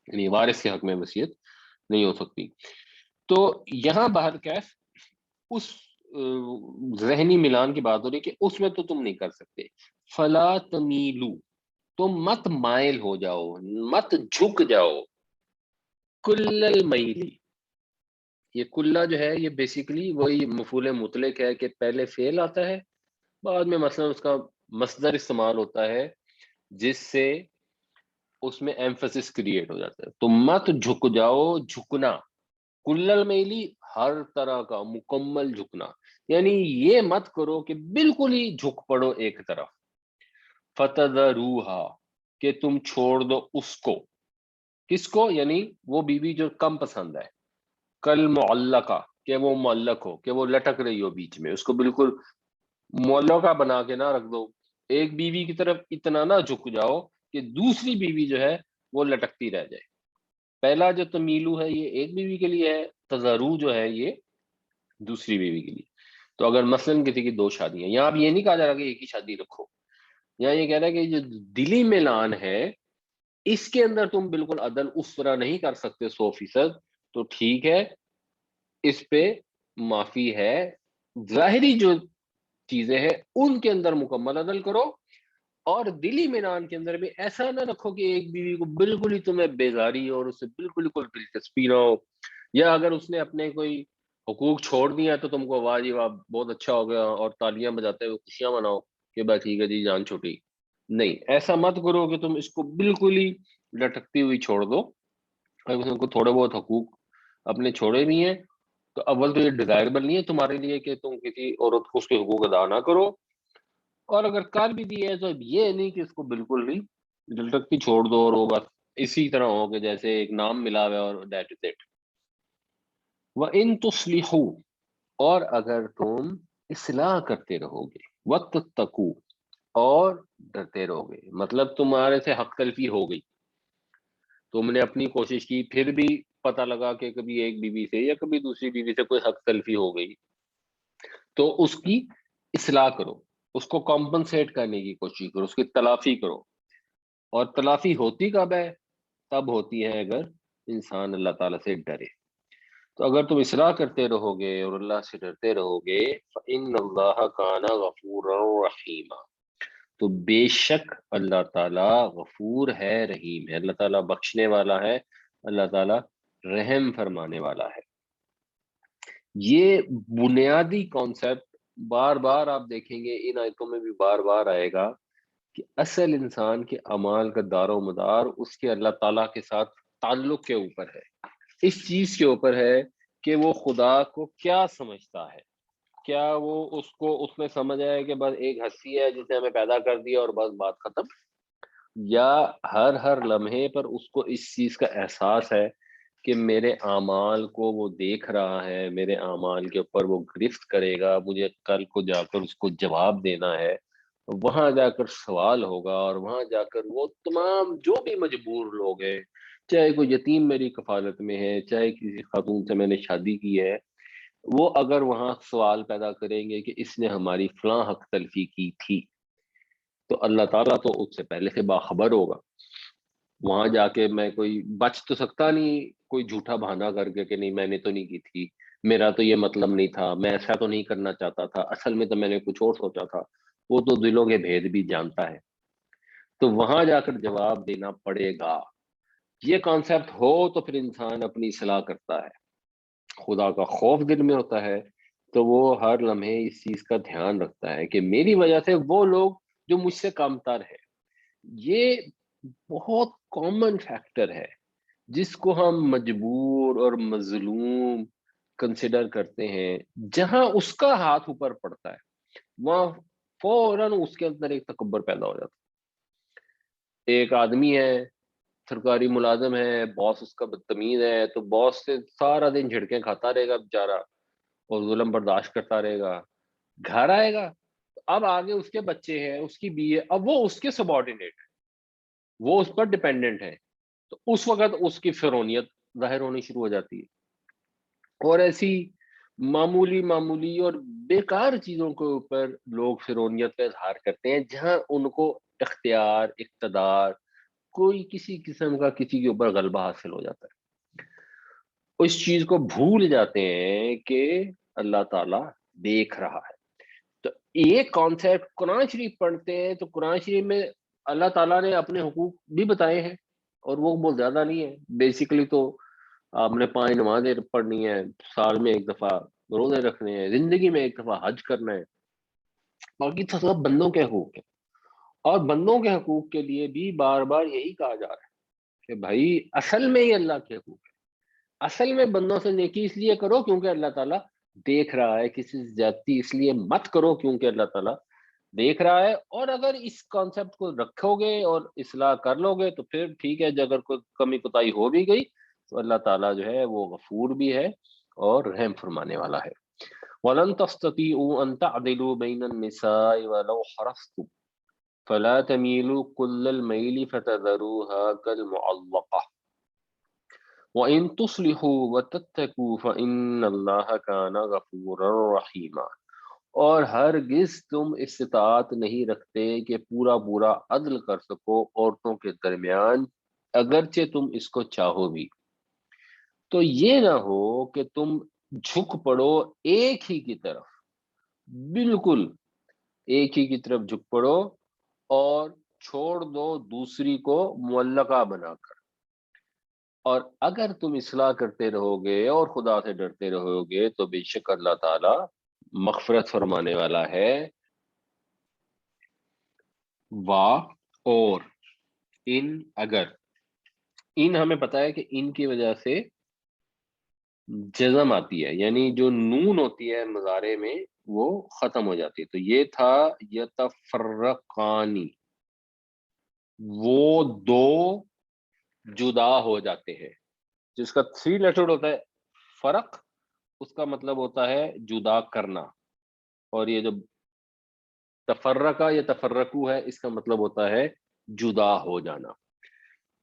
یعنی وارث کے حق میں وصیت نہیں ہو سکتی. تو یہاں باہر کیف اس ذہنی ملان کی بات ہو رہی کہ اس میں تو تم نہیں کر سکتے. فلا تمیلو، تم مت مائل ہو جاؤ، مت جھک جاؤ، کل المیلی، یہ کلّا جو ہے یہ بیسیکلی وہی مفعول مطلق ہے کہ پہلے فعل آتا ہے، بعد میں مثلا اس کا مصدر استعمال ہوتا ہے جس سے اس میں ایمفسس کریٹ ہو جاتا ہے. تو مت جھک جاؤ، جھکنا، کل المیلی، ہر طرح کا مکمل جھکنا، یعنی یہ مت کرو کہ بالکل ہی جھک پڑو ایک طرف. فتذروہا، کہ تم چھوڑ دو اس کو، کس کو؟ یعنی وہ بیوی جو کم پسند ہے، کل معلقہ، کہ وہ معلق ہو، کہ وہ لٹک رہی ہو بیچ میں، اس کو بالکل معلقہ بنا کے نہ رکھ دو. ایک بیوی کی طرف اتنا نہ جھک جاؤ کہ دوسری بیوی جو ہے وہ لٹکتی رہ جائے. پہلا جو تمیلو ہے یہ ایک بیوی کے لیے ہے، تذرو جو ہے یہ دوسری بیوی کے لیے. تو اگر مثلاً کسی کی دو شادیاں، یہاں اب یہ نہیں کہا جا رہا کہ ایک ہی شادی رکھو، یہاں یہ کہہ رہا ہے کہ جو دلی ملان ہے اس کے اندر تم بالکل عدل اس طرح نہیں کر سکتے 100%، تو ٹھیک ہے، اس پہ معافی ہے. ظاہری جو چیزیں ہیں ان کے اندر مکمل عدل کرو، اور دلی مینان کے اندر بھی ایسا نہ رکھو کہ ایک بیوی کو بالکل ہی تمہیں بیزاری اور اس سے بالکل ہی کوئی دلچسپی نہ ہو، یا اگر اس نے اپنے کوئی حقوق چھوڑ دیا تو تم کو واہ جی واہ بہت اچھا ہو گیا اور تالیاں بجاتے ہوئے خوشیاں مناؤ کہ بھائی ٹھیک ہے جی جان چھوٹی. نہیں، ایسا مت کرو کہ تم اس کو بالکل ہی لٹکتی ہوئی چھوڑ دو. اگر اس کو تھوڑے بہت حقوق اپنے چھوڑے بھی ہیں تو اول تو یہ ڈیزائربل نہیں ہے تمہارے لیے کہ تم کسی عورت کو اس کے حقوق ادا نہ کرو، اور اگر کر بھی دی ہے تو یہ نہیں کہ اس کو بالکل ہی لٹکتی چھوڑ دو اور وہ بس اسی طرح ہو کہ جیسے ایک نام ملا ہوا ہے اور دیٹ از اٹ. وَإِن تُصْلِحُوا، اور اگر تم اصلاح کرتے رہو گے، وَتَتَّقُوا، اور ڈرتے رہو گے، مطلب تمہارے سے حق تلفی ہو گئی، تم نے اپنی کوشش کی، پھر بھی پتہ لگا کہ کبھی ایک بیوی سے یا کبھی دوسری بیوی سے کوئی حق تلفی ہو گئی، تو اس کی اصلاح کرو، اس کو کمپنسیٹ کرنے کی کوشش کرو، اس کی تلافی کرو. اور تلافی ہوتی کب ہے؟ تب ہوتی ہے اگر انسان اللہ تعالیٰ سے ڈرے. تو اگر تم اصلاح کرتے رہو گے اور اللہ سے ڈرتے رہو گے فإن اللہ کان غفورا رحیما، تو بے شک اللہ تعالیٰ غفور ہے، رحیم ہے، اللہ تعالیٰ بخشنے والا ہے، اللہ تعالیٰ رحم فرمانے والا ہے۔ یہ بنیادی کانسیپٹ بار بار آپ دیکھیں گے ان آیتوں میں بھی بار بار آئے گا کہ اصل انسان کے اعمال کا دار و مدار اس کے اللہ تعالیٰ کے ساتھ تعلق کے اوپر ہے، اس چیز کے اوپر ہے کہ وہ خدا کو کیا سمجھتا ہے، کیا وہ اس کو اس میں سمجھ آئے کہ بس ایک ہستی ہے جس نے ہمیں پیدا کر دیا اور بس بات ختم، یا ہر لمحے پر اس کو اس چیز کا احساس ہے کہ میرے اعمال کو وہ دیکھ رہا ہے، میرے اعمال کے اوپر وہ گرفت کرے گا، مجھے کل کو جا کر اس کو جواب دینا ہے، وہاں جا کر سوال ہوگا، اور وہاں جا کر وہ تمام جو بھی مجبور لوگ ہیں، چاہے کوئی یتیم میری کفالت میں ہے، چاہے کسی خاتون سے میں نے شادی کی ہے، وہ اگر وہاں سوال پیدا کریں گے کہ اس نے ہماری فلاں حق تلفی کی تھی، تو اللہ تعالیٰ تو اس سے پہلے سے باخبر ہوگا۔ وہاں جا کے میں کوئی بچ تو سکتا نہیں کوئی جھوٹا بہانہ کر کے کہ نہیں میں نے تو نہیں کی تھی، میرا تو یہ مطلب نہیں تھا، میں ایسا تو نہیں کرنا چاہتا تھا، اصل میں تو میں نے کچھ اور سوچا تھا، وہ تو دلوں کے بھید بھی جانتا ہے، تو وہاں جا کر جواب دینا پڑے گا۔ یہ کانسیپٹ ہو تو پھر انسان اپنی اصلاح کرتا ہے، خدا کا خوف دل میں ہوتا ہے، تو وہ ہر لمحے اس چیز کا دھیان رکھتا ہے کہ میری وجہ سے وہ لوگ جو مجھ سے کم تر ہے، یہ بہت کامن فیکٹر ہے جس کو ہم مجبور اور مظلوم کنسیڈر کرتے ہیں، جہاں اس کا ہاتھ اوپر پڑتا ہے وہاں فوراً اس کے اندر ایک تکبر پیدا ہو جاتا ہے۔ ایک آدمی ہے، سرکاری ملازم ہے، باس اس کا بدتمیز ہے، تو باس سے سارا دن جھڑکیں کھاتا رہے گا بیچارہ اور ظلم برداشت کرتا رہے گا، گھر آئے گا اب آگے اس کے بچے ہیں، اس کی بیوی ہے، اب وہ اس کے سبارڈینیٹ ہے، وہ اس پر ڈیپینڈنٹ ہے، تو اس وقت اس کی فرونیت ظاہر ہونی شروع ہو جاتی ہے، اور ایسی معمولی اور بیکار چیزوں کے اوپر لوگ فرونیت کا اظہار کرتے ہیں جہاں ان کو اختیار، اقتدار، کوئی کسی قسم کا کسی کے اوپر غلبہ حاصل ہو جاتا ہے، اس چیز کو بھول جاتے ہیں کہ اللہ تعالیٰ دیکھ رہا ہے۔ تو یہ کانسیپٹ قرآن شریف پڑھتے ہیں تو قرآن شریف میں اللہ تعالیٰ نے اپنے حقوق بھی بتائے ہیں، اور وہ بہت زیادہ نہیں ہے، بیسیکلی تو آپ نے 5 نمازیں پڑھنی ہے، سال میں ایک دفعہ روزے رکھنے ہیں، زندگی میں ایک دفعہ حج کرنا ہے، باقی تو سب بندوں کے حقوق ہیں، اور بندوں کے حقوق کے لیے بھی بار بار یہی کہا جا رہا ہے کہ بھائی اصل میں ہی اللہ کے حقوق ہے، اصل میں بندوں سے نیکی اس لیے کرو کیونکہ اللہ تعالیٰ دیکھ رہا ہے، کسی سے زیادتی اس لیے مت کرو کیونکہ اللہ تعالیٰ دیکھ رہا ہے، اور اگر اس کانسیپٹ کو رکھو گے اور اصلاح کر لو گے تو پھر ٹھیک ہے، اگر کوئی کمی کوتاہی ہو بھی گئی تو اللہ تعالیٰ جو ہے وہ غفور بھی ہے اور رحم فرمانے والا ہے۔ وَلَن تَسْتَطِيعُوا أَن تَعْدِلُوا بَيْنَ النِّسَاءِ وَلَوْ حَرَصْتُمْ فَلَا تَمِيلُوا كُلَّ الْمَيْلِ فَتَذَرُوهَا كَالْمُعَلَّقَةِ وَإِن تُصْلِحُوا وَتَتَّقُوا فَإِنَّ اللَّهَ كَانَ غَفُورًا رَحِيمًا، اور ہرگز تم استطاعت نہیں رکھتے کہ پورا پورا عدل کر سکو عورتوں کے درمیان، اگرچہ تم اس کو چاہو بھی، تو یہ نہ ہو کہ تم جھک پڑو ایک ہی کی طرف، بالکل ایک ہی کی طرف جھک پڑو اور چھوڑ دو دوسری کو معلقہ بنا کر، اور اگر تم اصلاح کرتے رہو گے اور خدا سے ڈرتے رہو گے تو بے شک اللہ تعالی مغفرت فرمانے والا ہے۔ اور ان اگر، ان ہمیں پتا ہے کہ ان کی وجہ سے جزم آتی ہے، یعنی جو نون ہوتی ہے مضارع میں وہ ختم ہو جاتی ہے، تو یہ تھا یتفرقانی، وہ دو جدا ہو جاتے ہیں، جس کا 3 لیٹر ہوتا ہے فرق، اس کا مطلب ہوتا ہے جدا کرنا، اور یہ جو تفرقہ یا تفرقو ہے اس کا مطلب ہوتا ہے جدا ہو جانا۔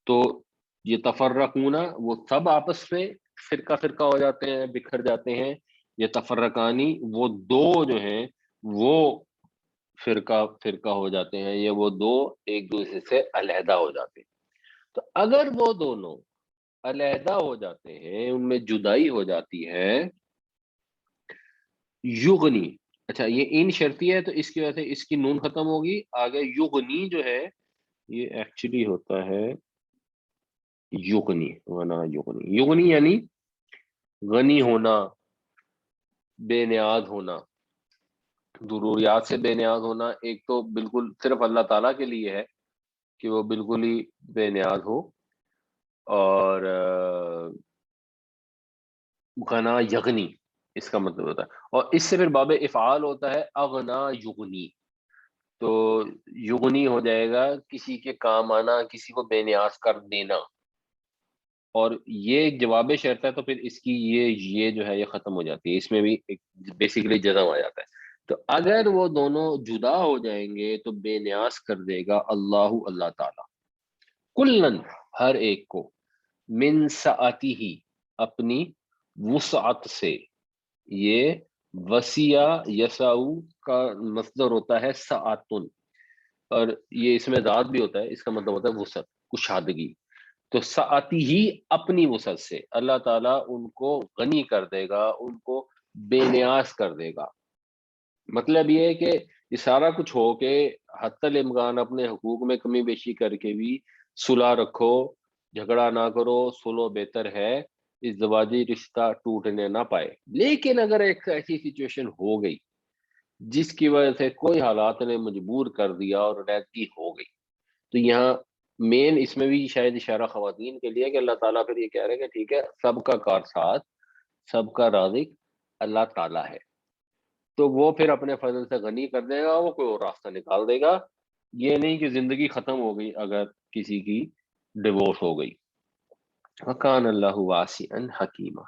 تو یہ تفرقونا وہ سب آپس میں فرقہ فرقہ ہو جاتے ہیں، بکھر جاتے ہیں، یہ تفرقانی وہ دو جو ہیں وہ فرقہ فرقہ ہو جاتے ہیں، یہ وہ دو ایک دوسرے سے علیحدہ ہو جاتے ہیں۔ تو اگر وہ دونوں علیحدہ ہو جاتے ہیں، ان میں جدائی ہو جاتی ہے، یغنی، اچھا یہ ان شرطی ہے تو اس کی وجہ سے اس کی نون ختم ہوگی، آگے یغنی جو ہے یہ ایکچولی ہوتا ہے یغنی، غنا یغنی، یغنی یعنی غنی ہونا، بے نیاز ہونا، ضروریات سے بے نیاز ہونا۔ ایک تو بالکل صرف اللہ تعالیٰ کے لیے ہے کہ وہ بالکل ہی بے نیاز ہو، اور غنا یغنی اس کا مطلب ہوتا ہے، اور اس سے پھر باب افعال ہوتا ہے اغنا یغنی، تو یغنی ہو جائے گا کسی کے کام آنا، کسی کو بے نیاز کر دینا، اور یہ ایک جواب شرط ہے، تو پھر اس کی یہ جو ہے یہ ختم ہو جاتی ہے، اس میں بھی بیسیکلی جزم آ جاتا ہے۔ تو اگر وہ دونوں جدا ہو جائیں گے تو بے نیاز کر دے گا اللہ تعالی، کلن ہر ایک کو، من سعتی ہی اپنی وسعت سے، یہ وسیع یسعو کا مصدر ہوتا ہے سعتن، اور یہ اس میں ذات بھی ہوتا ہے، اس کا مطلب ہوتا ہے وسعت، کشادگی، تو سعتی ہی اپنی وسعت سے اللہ تعالیٰ ان کو غنی کر دے گا، ان کو بے نیاز کر دے گا۔ مطلب یہ ہے کہ یہ سارا کچھ ہو کے حتی الامکان اپنے حقوق میں کمی بیشی کر کے بھی صلح رکھو، جھگڑا نہ کرو، صلح بہتر ہے، اس زواجی رشتہ ٹوٹنے نہ پائے۔ لیکن اگر ایک ایسی سچویشن ہو گئی جس کی وجہ سے کوئی حالات نے مجبور کر دیا اور علیحدگی ہو گئی، تو یہاں مین اس میں بھی شاید اشارہ خواتین کے لیے کہ اللہ تعالیٰ پھر یہ کہہ رہے ہیں کہ ٹھیک ہے، سب کا کارساز، سب کا رازق اللہ تعالیٰ ہے، تو وہ پھر اپنے فضل سے غنی کر دے گا، وہ کوئی اور راستہ نکال دے گا۔ یہ نہیں کہ زندگی ختم ہو گئی اگر کسی کی ڈیورس ہو گئی۔ وکان اللہ واسعا حکیمہ،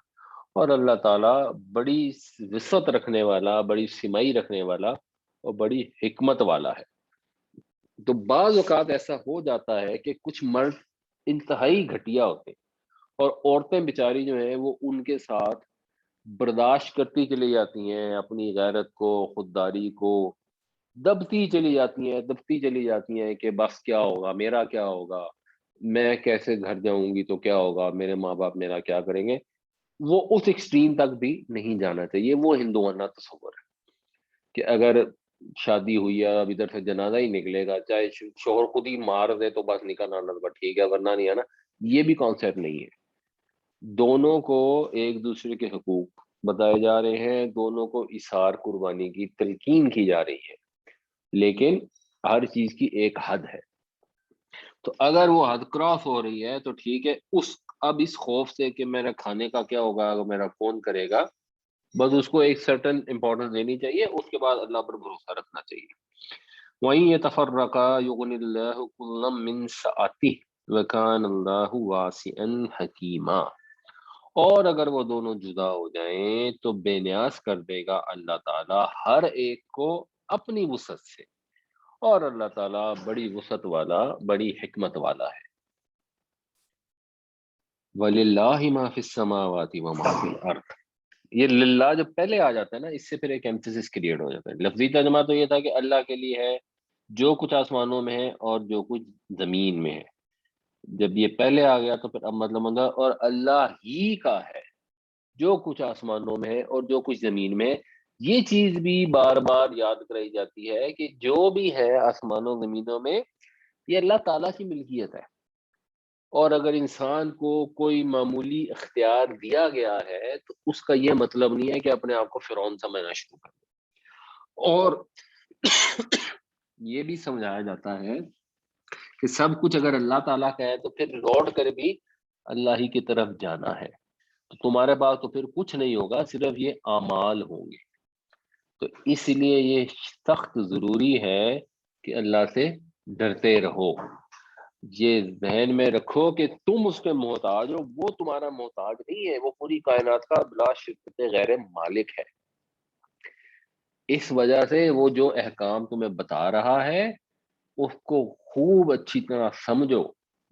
اور اللہ تعالیٰ بڑی وسعت رکھنے والا، بڑی سمائی رکھنے والا اور بڑی حکمت والا ہے۔ تو بعض اوقات ایسا ہو جاتا ہے کہ کچھ مرد انتہائی گھٹیا ہوتے ہیں، اور عورتیں بیچاری جو ہیں وہ ان کے ساتھ برداشت کرتی چلی جاتی ہیں، اپنی غیرت کو، خودداری کو دبتی چلی جاتی ہیں، دبتی چلی جاتی ہیں کہ بس کیا ہوگا، میرا کیا ہوگا، میں کیسے گھر جاؤں گی تو کیا ہوگا، میرے ماں باپ میرا کیا کریں گے۔ وہ اس ایکسٹریم تک بھی نہیں جانا چاہیے، وہ ہندوانہ تصور ہے کہ اگر شادی ہوئی ہے، اب ادھر سے جنازہ ہی نکلے گا، چاہے شوہر خود ہی مار دے تو بس نکاح نہ نہ ٹھیک ہے، ورنہ نہیں آنا، یہ بھی کانسیپٹ نہیں ہے۔ دونوں کو ایک دوسرے کے حقوق بتائے جا رہے ہیں، دونوں کو اثار قربانی کی تلقین کی جا رہی ہے، لیکن ہر چیز کی ایک حد ہے۔ تو اگر وہ حد کراس ہو رہی ہے تو ٹھیک ہے، اب اس خوف سے کہ میرا کھانے کا کیا ہوگا اگر میرا کون کرے گا، بس اس کو ایک سرٹن امپورٹنس دینی چاہیے، اس کے بعد اللہ پر بھروسہ رکھنا چاہیے۔ وَإِن يَتَفَرَّقَا يُغْنِ اللَّهُ كُلًّا مِّن سَعَتِهِ وَكَانَ اللَّهُ وَاسِعًا حَكِيمًا، اور اگر وہ دونوں جدا ہو جائیں تو بے نیاز کر دے گا اللہ تعالیٰ ہر ایک کو اپنی وسعت سے، اور اللہ تعالیٰ بڑی وسعت والا، بڑی حکمت والا ہے۔ وَلِلَّهِ مَا فِي السَّمَاوَاتِ وَمَا فِي الْأَرْضِ، یہ للہ جو پہلے آ جاتا ہے نا، اس سے پھر ایک ایمفیسس کریٹ ہو جاتا ہے۔ لفظی ترجمہ تو یہ تھا کہ اللہ کے لیے ہے جو کچھ آسمانوں میں ہے اور جو کچھ زمین میں ہے۔ جب یہ پہلے آ گیا تو پھر اب مطلب بنتا ہے اور اللہ ہی کا ہے جو کچھ آسمانوں میں ہے اور جو کچھ زمین میں ہے۔ یہ چیز بھی بار بار یاد کرائی جاتی ہے کہ جو بھی ہے آسمانوں زمینوں میں یہ اللہ تعالیٰ کی ملکیت ہے، اور اگر انسان کو کوئی معمولی اختیار دیا گیا ہے تو اس کا یہ مطلب نہیں ہے کہ اپنے آپ کو فرعون سمجھنا شروع کر دے۔ اور یہ بھی سمجھایا جاتا ہے کہ سب کچھ اگر اللہ تعالیٰ کا ہے تو پھر لوٹ کر بھی اللہ ہی کی طرف جانا ہے، تو تمہارے پاس تو پھر کچھ نہیں ہوگا، صرف یہ اعمال ہوں گے۔ تو اس لیے یہ سخت ضروری ہے کہ اللہ سے ڈرتے رہو، یہ ذہن میں رکھو کہ تم اس کے محتاج ہو، وہ تمہارا محتاج نہیں ہے، وہ پوری کائنات کا بلا شرکت غیر مالک ہے۔ اس وجہ سے وہ جو احکام تمہیں بتا رہا ہے اس کو خوب اچھی طرح سمجھو،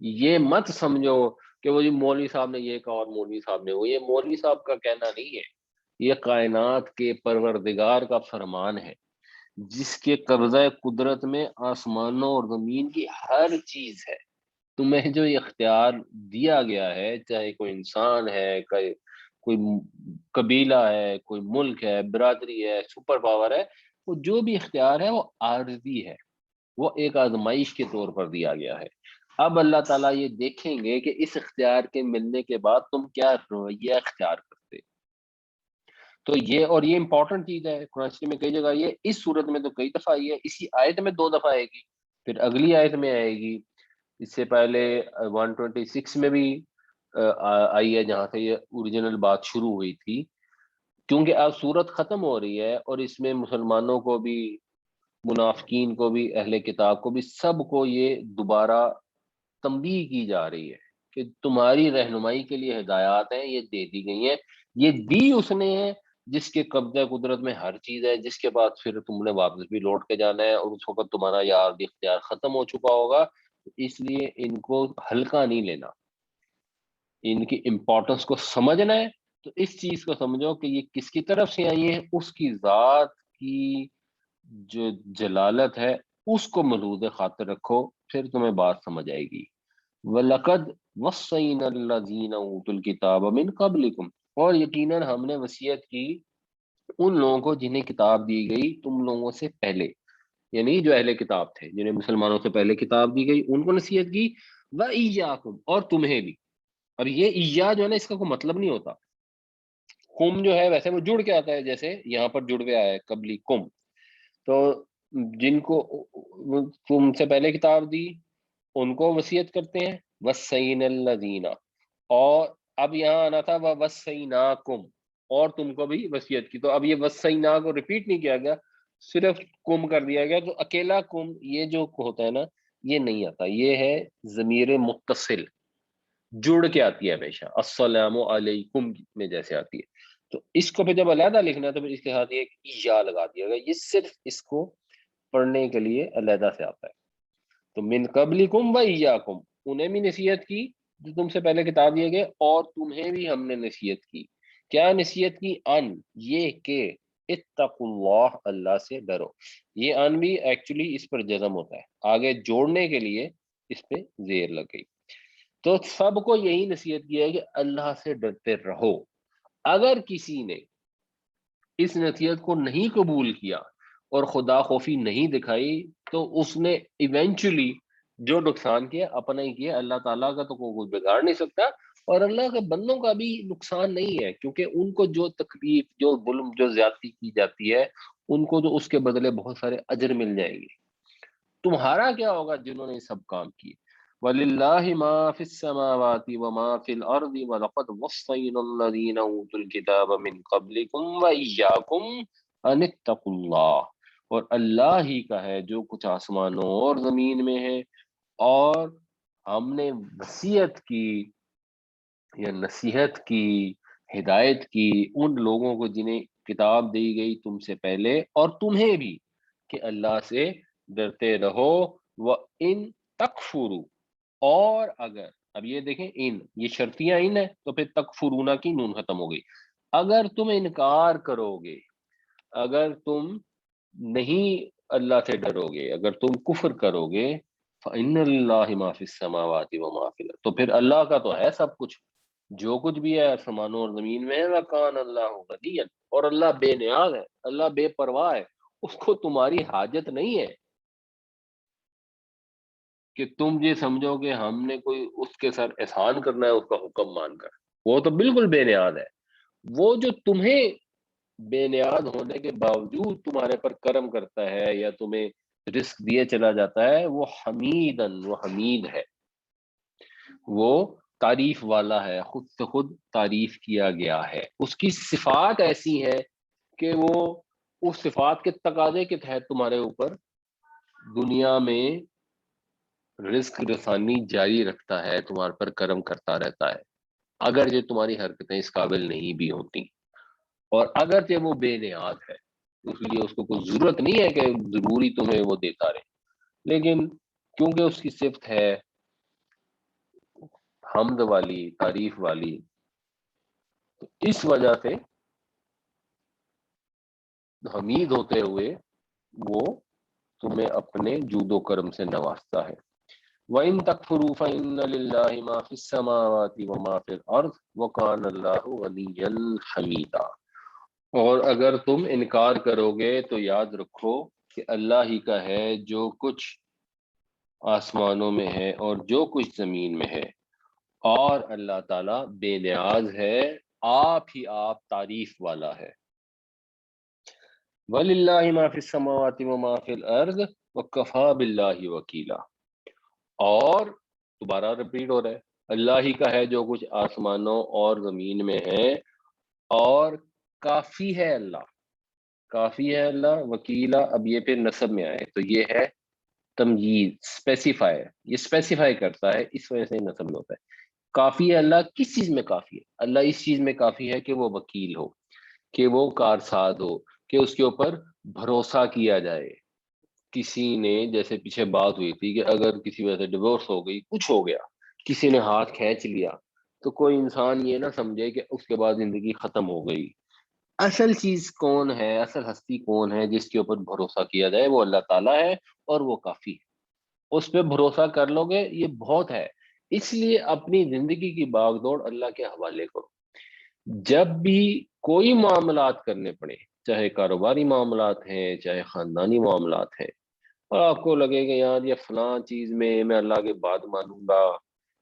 یہ مت سمجھو کہ وہ جی مولوی صاحب نے یہ کہا اور مولوی صاحب نے وہ، یہ مولوی صاحب کا کہنا نہیں ہے، یہ کائنات کے پروردگار کا فرمان ہے جس کے قبضہ قدرت میں آسمانوں اور زمین کی ہر چیز ہے۔ تمہیں جو اختیار دیا گیا ہے، چاہے کوئی انسان ہے، کوئی قبیلہ ہے، کوئی ملک ہے، برادری ہے، سپر پاور ہے، وہ جو بھی اختیار ہے وہ عارضی ہے، وہ ایک آزمائش کے طور پر دیا گیا ہے۔ اب اللہ تعالیٰ یہ دیکھیں گے کہ اس اختیار کے ملنے کے بعد تم کیا رویہ اختیار کرتے۔ تو یہ امپورٹنٹ چیز ہے قرآن شریف میں کئی جگہ، یہ اس صورت میں تو کئی دفعہ آئی ہے، اسی آیت میں 2 دفعہ آئے گی، پھر اگلی آیت میں آئے گی، اس سے پہلے 126 میں بھی آئی ہے جہاں سے یہ اوریجنل بات شروع ہوئی تھی، کیونکہ اب صورت ختم ہو رہی ہے اور اس میں مسلمانوں کو بھی، منافقین کو بھی، اہل کتاب کو بھی، سب کو یہ دوبارہ تنبیہ کی جا رہی ہے کہ تمہاری رہنمائی کے لیے ہدایات ہیں، یہ دے دی گئی ہیں، یہ دی اس نے ہے جس کے قبضہ قدرت میں ہر چیز ہے، جس کے بعد پھر تم نے واپس بھی لوٹ کے جانا ہے، اور اس وقت تمہارا یار بھی اختیار ختم ہو چکا ہوگا، اس لیے ان کو ہلکا نہیں لینا، ان کی امپورٹنس کو سمجھنا ہے۔ تو اس چیز کو سمجھو کہ یہ کس کی طرف سے آئی ہیں، اس کی ذات کی جو جلالت ہے اس کو ملحوظ خاطر رکھو، پھر تمہیں بات سمجھ آئے گی۔ وَلَقَدْ وَصَّيْنَا الَّذِينَ أُوتُوا الْكِتَابَ مِنْ قَبْلِكُمْ، اور یقیناً ہم نے وصیت کی ان لوگوں کو جنہیں کتاب دی گئی تم لوگوں سے پہلے، یعنی جو اہل کتاب تھے، جنہیں مسلمانوں سے پہلے کتاب دی گئی ان کو نصیحت کی، وَإِيَّاكُمْ، اور تمہیں بھی۔ اب یہ ایّا جو ہے نا، اس کا کوئی مطلب نہیں ہوتا، کم جو ہے ویسے وہ جڑ کے آتا ہے، جیسے یہاں پر جڑ کے آیا ہے قبلی کم، تو جن کو تم سے پہلے کتاب دی ان کو وصیت کرتے ہیں، وَصَّيْنَا الَّذِينَ، اور اب یہاں آنا تھا وَوَصَّيْنَاكُمْ، اور تم کو بھی وصیت کی، تو اب یہ وصینا کو ریپیٹ نہیں کیا گیا، صرف کم کر دیا گیا، تو اکیلا کم یہ جو ہوتا ہے نا، یہ نہیں آتا، یہ ہے ضمیر متصل، جڑ کے آتی ہے ہمیشہ، السلام علیکم میں جیسے آتی ہے، تو اس کو پھر جب علیحدہ لکھنا ہے تو پھر اس کے ساتھ یہ ایک یا لگا دیا گیا، یہ صرف اس کو پڑھنے کے لیے علیحدہ سے آتا ہے۔ تو من قبلکم و ایاکم، انہیں بھی نصیحت کی جو تم سے پہلے کتاب دیے گئے، اور تمہیں بھی ہم نے نصیحت کی، کیا نصیحت کی؟ ان، یہ کہ اتقوا اللہ، اللہ سے ڈرو، یہ ان بھی ایکچولی اس پر جزم ہوتا ہے، آگے جوڑنے کے لیے اس پہ زیر لگ گئی، تو سب کو یہی نصیحت کی ہے کہ اللہ سے ڈرتے رہو۔ اگر کسی نے اس نصیحت کو نہیں قبول کیا اور خدا خوفی نہیں دکھائی، تو اس نے ایونچولی جو نقصان کیا اپنا ہی کیا، اللہ تعالیٰ کا تو کوئی بگاڑ نہیں سکتا، اور اللہ کے بندوں کا بھی نقصان نہیں ہے، کیونکہ ان کو جو تکلیف، جو ظلم، جو زیادتی کی جاتی ہے، ان کو تو اس کے بدلے بہت سارے اجر مل جائیں گے۔ تمہارا کیا ہوگا جنہوں نے سب کام کیے؟ وَلِلَّهِ مَا فِي السَّمَاوَاتِ وَمَا فِي الْأَرْضِ وَلَقَدْ وَصَّيْنَا الَّذِينَ أُوتُوا الْكِتَابَ مِنْ قَبْلِكُمْ وَإِيَّاكُمْ أَنِ اتَّقُوا اللَّهَ، اور اللہ ہی کا ہے جو کچھ آسمانوں اور زمین میں ہے، اور ہم نے وصیت کی یا نصیحت کی، ہدایت کی ان لوگوں کو جنہیں کتاب دی گئی تم سے پہلے، اور تمہیں بھی، کہ اللہ سے ڈرتے رہو۔ وَإِن تَكْفُرُوا، اور اگر، اب یہ دیکھیں ان، یہ شرطیہ ان ہے، تو پھر تکفرونا کی نون ختم ہو گئی، اگر تم انکار کرو گے، اگر تم نہیں اللہ سے ڈرو گے، اگر تم کفر کرو گے، فَإِنَّ اللَّهِ مَا فِي السَّمَاوَاتِ وَمَا فِي الْأَرْضِ، تو پھر اللہ کا تو ہے سب کچھ، جو کچھ بھی ہے آسمانوں اور زمین میں ہے، وَكَانَ اللَّهُ غَنِيًّا، اور اللہ بے نیاز ہے، اللہ بے پرواہ ہے، اس کو تمہاری حاجت نہیں ہے کہ تم یہ سمجھو کہ ہم نے کوئی اس کے ساتھ احسان کرنا ہے اس کا حکم مان کر، وہ تو بالکل بے نیاز ہے، وہ جو تمہیں بے نیاز ہونے کے باوجود تمہارے پر کرم کرتا ہے یا تمہیں رزق دیے چلا جاتا ہے، وہ حمیدن، وہ حمید ہے، وہ تعریف والا ہے، خود سے خود تعریف کیا گیا ہے، اس کی صفات ایسی ہیں کہ وہ اس صفات کے تقاضے کے تحت تمہارے اوپر دنیا میں رزق رسانی جاری رکھتا ہے، تمہارے پر کرم کرتا رہتا ہے، اگر یہ تمہاری حرکتیں اس قابل نہیں بھی ہوتی، اور اگر یہ وہ بے نیاز ہے، اس لیے اس کو کوئی ضرورت نہیں ہے کہ ضروری تمہیں وہ دیتا رہے، لیکن کیونکہ اس کی صفت ہے حمد والی، تعریف والی، تو اس وجہ سے حمید ہوتے ہوئے وہ تمہیں اپنے جود و کرم سے نوازتا ہے۔ وَإِن تَكْفُرُوا فَإِنَّ لِلَّهِ مَا فِي السَّمَاوَاتِ وَمَا فِي الْأَرْضِ وَكَانَ اللَّهُ غَنِيًّا حَمِيدًا۔ اور اگر تم انکار کرو گے تو یاد رکھو کہ اللہ ہی کا ہے جو کچھ آسمانوں میں ہے اور جو کچھ زمین میں ہے، اور اللہ تعالیٰ بے نیاز ہے، آپ ہی آپ تعریف والا ہے۔ وَلِلَّهِ مَا فِي السَّمَاوَاتِ وَمَا فِي الْأَرْضِ وَكَفَى بِاللَّهِ وَكِيلًا، اور دوبارہ رپیٹ ہو رہا ہے، اللہ ہی کا ہے جو کچھ آسمانوں اور زمین میں ہے، اور کافی ہے اللہ، کافی ہے اللہ وکیلا۔ اب یہ پھر نسب میں آئے تو یہ ہے تمجید، اسپیسیفائی، یہ اسپیسیفائی کرتا ہے، اس وجہ سے نسب میں ہوتا ہے۔ کافی ہے اللہ، کس چیز میں کافی ہے؟ اللہ اس چیز میں کافی ہے کہ وہ وکیل ہو، کہ وہ کارساز ہو، کہ اس کے اوپر بھروسہ کیا جائے۔ کسی نے، جیسے پیچھے بات ہوئی تھی کہ اگر کسی وجہ سے ڈیورس ہو گئی، کچھ ہو گیا، کسی نے ہاتھ کھینچ لیا، تو کوئی انسان یہ نہ سمجھے کہ اس کے بعد زندگی ختم ہو گئی۔ اصل چیز کون ہے، اصل ہستی کون ہے جس کے اوپر بھروسہ کیا جائے؟ وہ اللہ تعالیٰ ہے، اور وہ کافی ہے۔ اس پہ بھروسہ کر لو گے، یہ بہت ہے۔ اس لیے اپنی زندگی کی باغ دوڑ اللہ کے حوالے کرو۔ جب بھی کوئی معاملات کرنے پڑے، چاہے کاروباری معاملات ہیں، چاہے خاندانی معاملات ہیں، اور آپ کو لگے کہ یار یہ فلاں چیز میں اللہ کے بات مانوں گا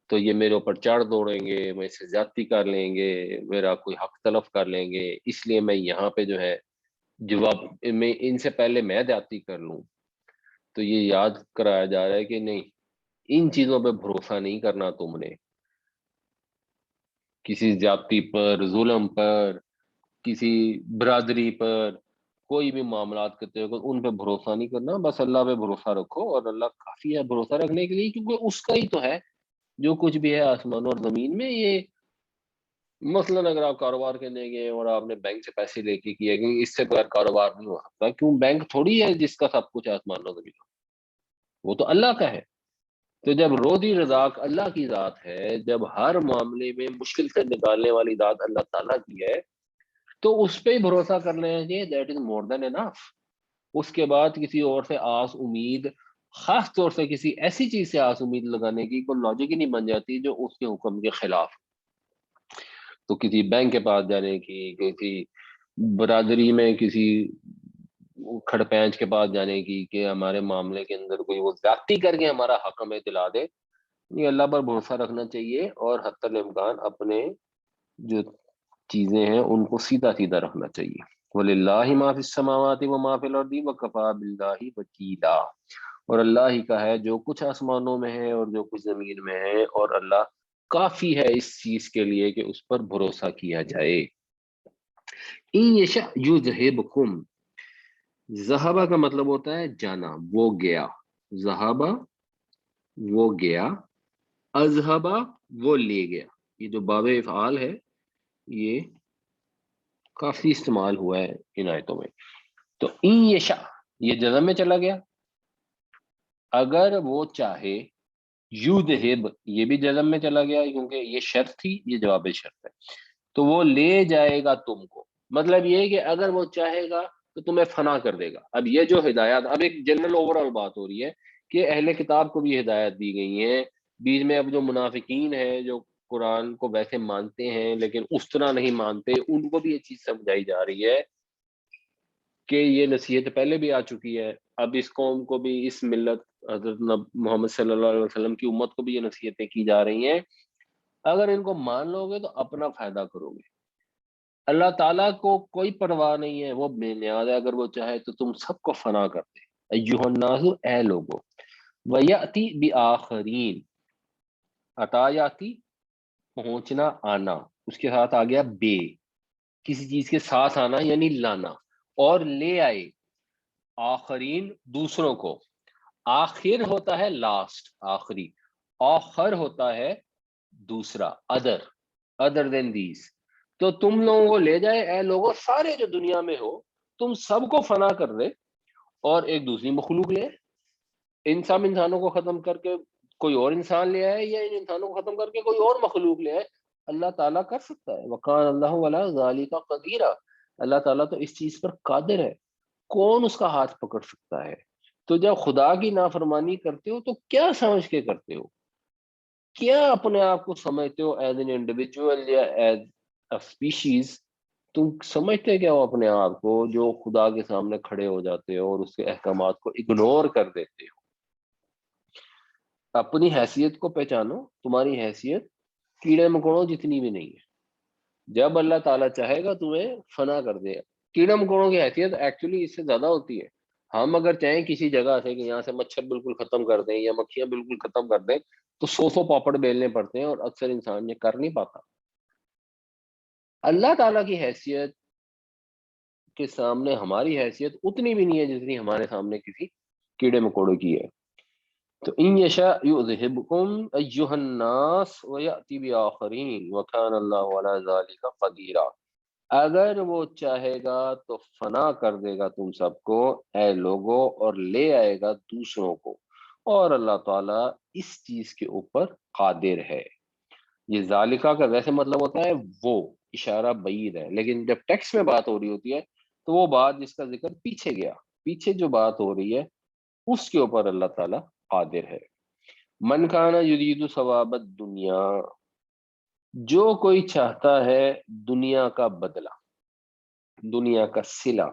تو یہ میرے اوپر چڑھ دوڑیں گے، میں اس سے زیادتی کر لیں گے، میرا کوئی حق تلف کر لیں گے، اس لیے میں یہاں پہ جو ہے جواب میں ان سے پہلے میں زیادتی کر لوں، تو یہ یاد کرایا جا رہا ہے کہ نہیں، ان چیزوں پہ بھروسہ نہیں کرنا تم نے۔ کسی زیادتی پر، ظلم پر، کسی برادری پر، کوئی بھی معاملات کرتے ہو ان پہ بھروسہ نہیں کرنا، بس اللہ پہ بھروسہ رکھو، اور اللہ کافی ہے بھروسہ رکھنے کے لیے، کیونکہ اس کا ہی تو ہے جو کچھ بھی ہے آسمان اور زمین میں۔ یہ مثلاً اگر آپ کاروبار کرنے گئے اور آپ نے بینک سے پیسے لے کے کیا کہ اس سے تو یار کاروبار نہیں ہو سکتا، کیوں؟ بینک تھوڑی ہے جس کا سب کچھ آسمان اور زمین میں، وہ تو اللہ کا ہے۔ تو جب روزی رزاق اللہ کی ذات ہے، جب ہر معاملے میں مشکل سے نکالنے والی ذات اللہ تعالیٰ کی ہے، تو اس پہ ہی بھروسہ کر لینا چاہیے، دیٹ از مور دین انف۔ اس کے بعد کسی اور سے آس امید، خاص طور سے کسی ایسی چیز سے آس امید لگانے کی کوئی لاجک ہی نہیں بن جاتی جو اس کے حکم کے خلاف۔ تو کسی بینک کے پاس جانے کی، کسی برادری میں کسی کھڑ پینچ کے پاس جانے کی کہ ہمارے معاملے کے اندر کوئی وہ زیادتی کر کے ہمارا حق ہمیں دلا دے، یہ اللہ پر بھروسہ رکھنا چاہیے، اور حتی الامکان اپنے جو چیزیں ہیں ان کو سیدھا سیدھا رکھنا چاہیے۔ وَلِلَّهِ مَا فِي السَّمَاوَاتِ وَمَا فِي الْأَرْضِ وَكَفَى بِاللَّهِ وَكِيلًا، اور اللہ ہی کا ہے جو کچھ آسمانوں میں ہے اور جو کچھ زمین میں ہے، اور اللہ کافی ہے اس چیز کے لیے کہ اس پر بھروسہ کیا جائے۔ ان یشاء یذہبکم، ذہبہ کا مطلب ہوتا ہے جانا، وہ گیا، ذہبہ وہ گیا، اذہبہ وہ لے گیا۔ یہ جو باب افعال ہے یہ کافی استعمال ہوا ہے ان آیتوں میں۔ تو ان یشاء یہ جزم میں چلا گیا، اگر وہ چاہے، یذہب یہ بھی جزم میں چلا گیا کیونکہ یہ شرط تھی، یہ جواب شرط ہے، تو وہ لے جائے گا تم کو۔ مطلب یہ کہ اگر وہ چاہے گا تو تمہیں فنا کر دے گا۔ اب یہ جو ہدایات، اب ایک جنرل اوور آل بات ہو رہی ہے کہ اہل کتاب کو بھی ہدایت دی گئی ہیں، بیچ میں اب جو منافقین ہیں جو قرآن کو ویسے مانتے ہیں لیکن اس طرح نہیں مانتے، ان کو بھی یہ چیز سمجھائی جا رہی ہے کہ یہ نصیحت پہلے بھی آ چکی ہے، اب اس قوم کو بھی، اس ملت حضرت محمد صلی اللہ علیہ وسلم کی امت کو بھی یہ نصیحتیں کی جا رہی ہیں، اگر ان کو مان لو گے تو اپنا فائدہ کرو گے۔ اللہ تعالیٰ کو کوئی پرواہ نہیں ہے، وہ بے نیاز ہے، اگر وہ چاہے تو تم سب کو فنا کر دے۔ ایھا الناس، اے لوگو، ویأتی بآخرین، عطا یاتی پہنچنا، آنا، اس کے ساتھ آ گیا بے، کسی چیز کے ساتھ آنا یعنی لانا، اور لے آئے آخرین دوسروں کو۔ آخر ہوتا ہے لاسٹ، آخری، آخر ہوتا ہے دوسرا، ادر دین دیز۔ تو تم لوگوں کو لے جائے، اے لوگوں سارے جو دنیا میں ہو، تم سب کو فنا کر دے، اور ایک دوسری مخلوق لے آئے، ان سب انسانوں کو ختم کر کے کوئی اور انسان لے آئے، یا ان انسانوں کو ختم کر کے کوئی اور مخلوق لے آئے، اللہ تعالیٰ کر سکتا ہے۔ وَقَانَ اللَّهُ عَلَىٰ ذَلِكَ قَدِيرًا، اللہ تعالیٰ تو اس چیز پر قادر ہے، کون اس کا ہاتھ پکڑ سکتا ہے؟ تو جب خدا کی نافرمانی کرتے ہو تو کیا سمجھ کے کرتے ہو؟ کیا اپنے آپ کو سمجھتے ہو ایز این انڈیویجول یا ایز اے اسپیشیز؟ تم سمجھتے کیا ہو اپنے آپ کو جو خدا کے سامنے کھڑے ہو جاتے ہو اور اس کے احکامات کو اگنور کر دیتے ہو؟ اپنی حیثیت کو پہچانو. تمہاری حیثیت کیڑے مکوڑوں جتنی بھی نہیں ہے. جب اللہ تعالیٰ چاہے گا تمہیں فنا کر دے گا. کیڑے مکوڑوں کی حیثیت ایکچولی اس سے زیادہ ہوتی ہے. ہم اگر چاہیں کسی جگہ سے کہ یہاں سے مچھر بالکل ختم کر دیں یا مکھیاں بالکل ختم کر دیں تو 100 پاپڑ بیلنے پڑتے ہیں اور اکثر انسان یہ کر نہیں پاتا. اللہ تعالیٰ کی حیثیت کے سامنے ہماری حیثیت اتنی بھی نہیں ہے جتنی ہمارے سامنے کسی کیڑے مکوڑے کی ہے. تو ان یشاء یذہبکم ایھا الناس ویأتی بآخرین وکان اللہ علی ذلک قدیرا. اگر وہ چاہے گا تو فنا کر دے گا تم سب کو اے لوگوں اور لے آئے گا دوسروں کو, اور اللہ تعالیٰ اس چیز کے اوپر قادر ہے. یہ ذالکہ کا ویسے مطلب ہوتا ہے وہ, اشارہ بعید ہے, لیکن جب ٹیکسٹ میں بات ہو رہی ہوتی ہے تو وہ بات جس کا ذکر پیچھے گیا, پیچھے جو بات ہو رہی ہے اس کے اوپر اللہ تعالیٰ قادر ہے. من کان یرید ثواب الدنیا, جو کوئی چاہتا ہے دنیا کا بدلہ, دنیا کا صلہ,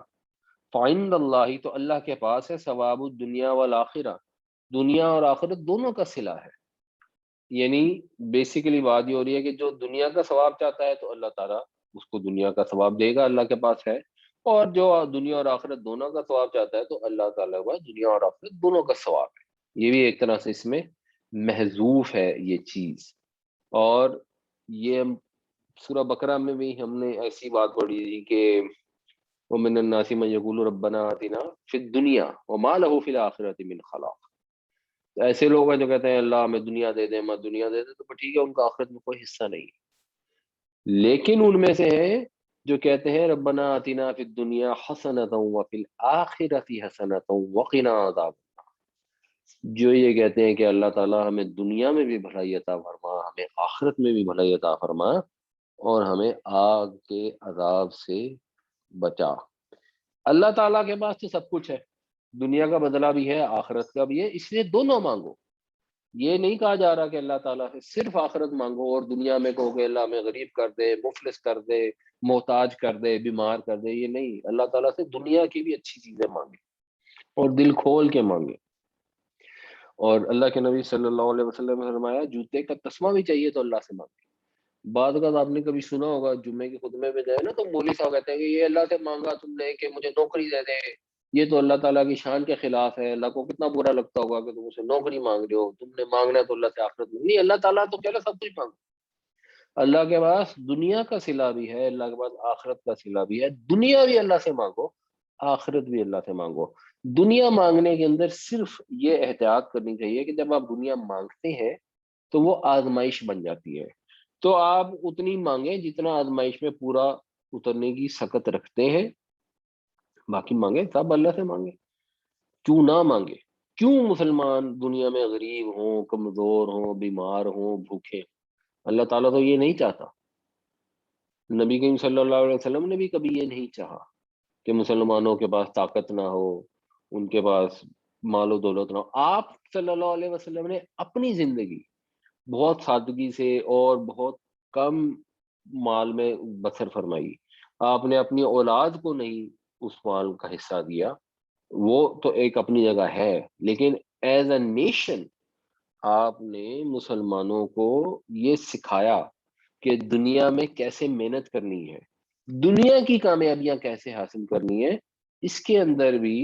فعند اللہ, تو اللہ کے پاس ہے ثواب الدنیا والآخرہ, دنیا اور آخرت دونوں کا صلہ ہے. یعنی بیسیکلی بات یہ ہو رہی ہے کہ جو دنیا کا ثواب چاہتا ہے تو اللہ تعالیٰ اس کو دنیا کا ثواب دے گا, اللہ کے پاس ہے. اور جو دنیا اور آخرت دونوں کا ثواب چاہتا ہے تو اللہ تعالیٰ کے پاس دنیا اور آخرت دونوں کا ثواب ہے. یہ بھی ایک طرح سے اس میں محذوف ہے یہ چیز. اور یہ سورہ بقرہ میں بھی ہم نے ایسی بات پڑھی تھی کہ وَمِنَ النَّاسِ مَن يَقُولُ رَبَّنَا آتِنَا فِي الدُّنْيَا وَمَا لَهُ فِي الْآخِرَةِ مِنْ خَلَاقٍ. ایسے لوگ ہیں جو کہتے ہیں اللہ ہمیں دنیا دے دے, ہمیں دنیا دے دے, تو ٹھیک ہے ان کا آخرت میں کوئی حصہ نہیں ہے. لیکن ان میں سے ہیں جو کہتے ہیں ربنا آتنا فی الدنیا حسنۃ وفی الآخرۃ حسنۃ وقنا عذاب. جو یہ کہتے ہیں کہ اللہ تعالیٰ ہمیں دنیا میں بھی بھلائی عطا فرما, ہمیں آخرت میں بھی بھلائی عطا فرما, اور ہمیں آگ کے عذاب سے بچا. اللہ تعالیٰ کے پاس تو سب کچھ ہے, دنیا کا بدلہ بھی ہے, آخرت کا بھی ہے, اس لیے دونوں مانگو. یہ نہیں کہا جا رہا کہ اللہ تعالیٰ سے صرف آخرت مانگو اور دنیا میں کہو کہ اللہ ہمیں غریب کر دے, مفلس کر دے, محتاج کر دے, بیمار کر دے. یہ نہیں, اللہ تعالیٰ سے دنیا کی بھی اچھی چیزیں مانگے اور دل کھول کے مانگے. اور اللہ کے نبی صلی اللہ علیہ وسلم نے فرمایا جوتے کا تسمہ بھی چاہیے تو اللہ سے مانگے. بعد کا آپ نے کبھی سنا ہوگا جمعے کے خطبے میں گئے نا تو مولوی صاحب کہتے ہیں کہ یہ اللہ سے مانگا تم نے کہ مجھے نوکری دے دے, یہ تو اللہ تعالیٰ کی شان کے خلاف ہے. اللہ کو کتنا برا لگتا ہوگا کہ تم اسے نوکری مانگ رہے ہو, تم نے مانگنا ہے تو اللہ سے آخرت میں نہیں. اللہ تعالیٰ تو کہہ رہا سب کچھ مانگو. اللہ کے پاس دنیا کا صلہ بھی ہے, اللہ کے پاس آخرت کا صلہ بھی ہے. دنیا بھی اللہ سے مانگو, آخرت بھی اللہ سے مانگو. دنیا مانگنے کے اندر صرف یہ احتیاط کرنی چاہیے کہ جب آپ دنیا مانگتے ہیں تو وہ آزمائش بن جاتی ہے. تو آپ اتنی مانگیں جتنا آزمائش میں پورا اترنے کی سکت رکھتے ہیں, باقی مانگے سب اللہ سے مانگے. کیوں نہ مانگے؟ کیوں مسلمان دنیا میں غریب ہوں, کمزور ہوں, بیمار ہوں, بھوکے؟ اللہ تعالیٰ تو یہ نہیں چاہتا. نبی کریم صلی اللہ علیہ وسلم نے بھی کبھی یہ نہیں چاہا کہ مسلمانوں کے پاس طاقت نہ ہو, ان کے پاس مال و دولت نہ ہو. آپ صلی اللہ علیہ وسلم نے اپنی زندگی بہت سادگی سے اور بہت کم مال میں بسر فرمائی. آپ نے اپنی اولاد کو نہیں اس مال کا حصہ دیا, وہ تو ایک اپنی جگہ ہے, لیکن ایز اے نیشن آپ نے مسلمانوں کو یہ سکھایا کہ دنیا میں کیسے محنت کرنی ہے, دنیا کی کامیابیاں کیسے حاصل کرنی ہے. اس کے اندر بھی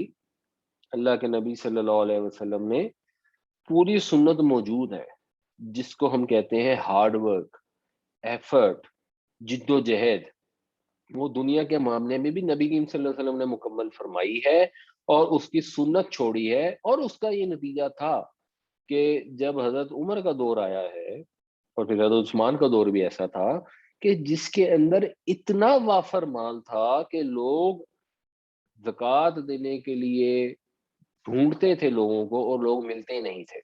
اللہ کے نبی صلی اللہ علیہ وسلم نے پوری سنت موجود ہے, جس کو ہم کہتے ہیں ہارڈ ورک, ایفرٹ, جد و جہد. وہ دنیا کے معاملے میں بھی نبی کریم صلی اللہ علیہ وسلم نے مکمل فرمائی ہے اور اس کی سنت چھوڑی ہے. اور اس کا یہ نتیجہ تھا کہ جب حضرت عمر کا دور آیا ہے اور پھر حضرت عثمان کا دور بھی ایسا تھا کہ جس کے اندر اتنا وافر مال تھا کہ لوگ زکوٰۃ دینے کے لیے ڈھونڈتے تھے لوگوں کو اور لوگ ملتے ہی نہیں تھے,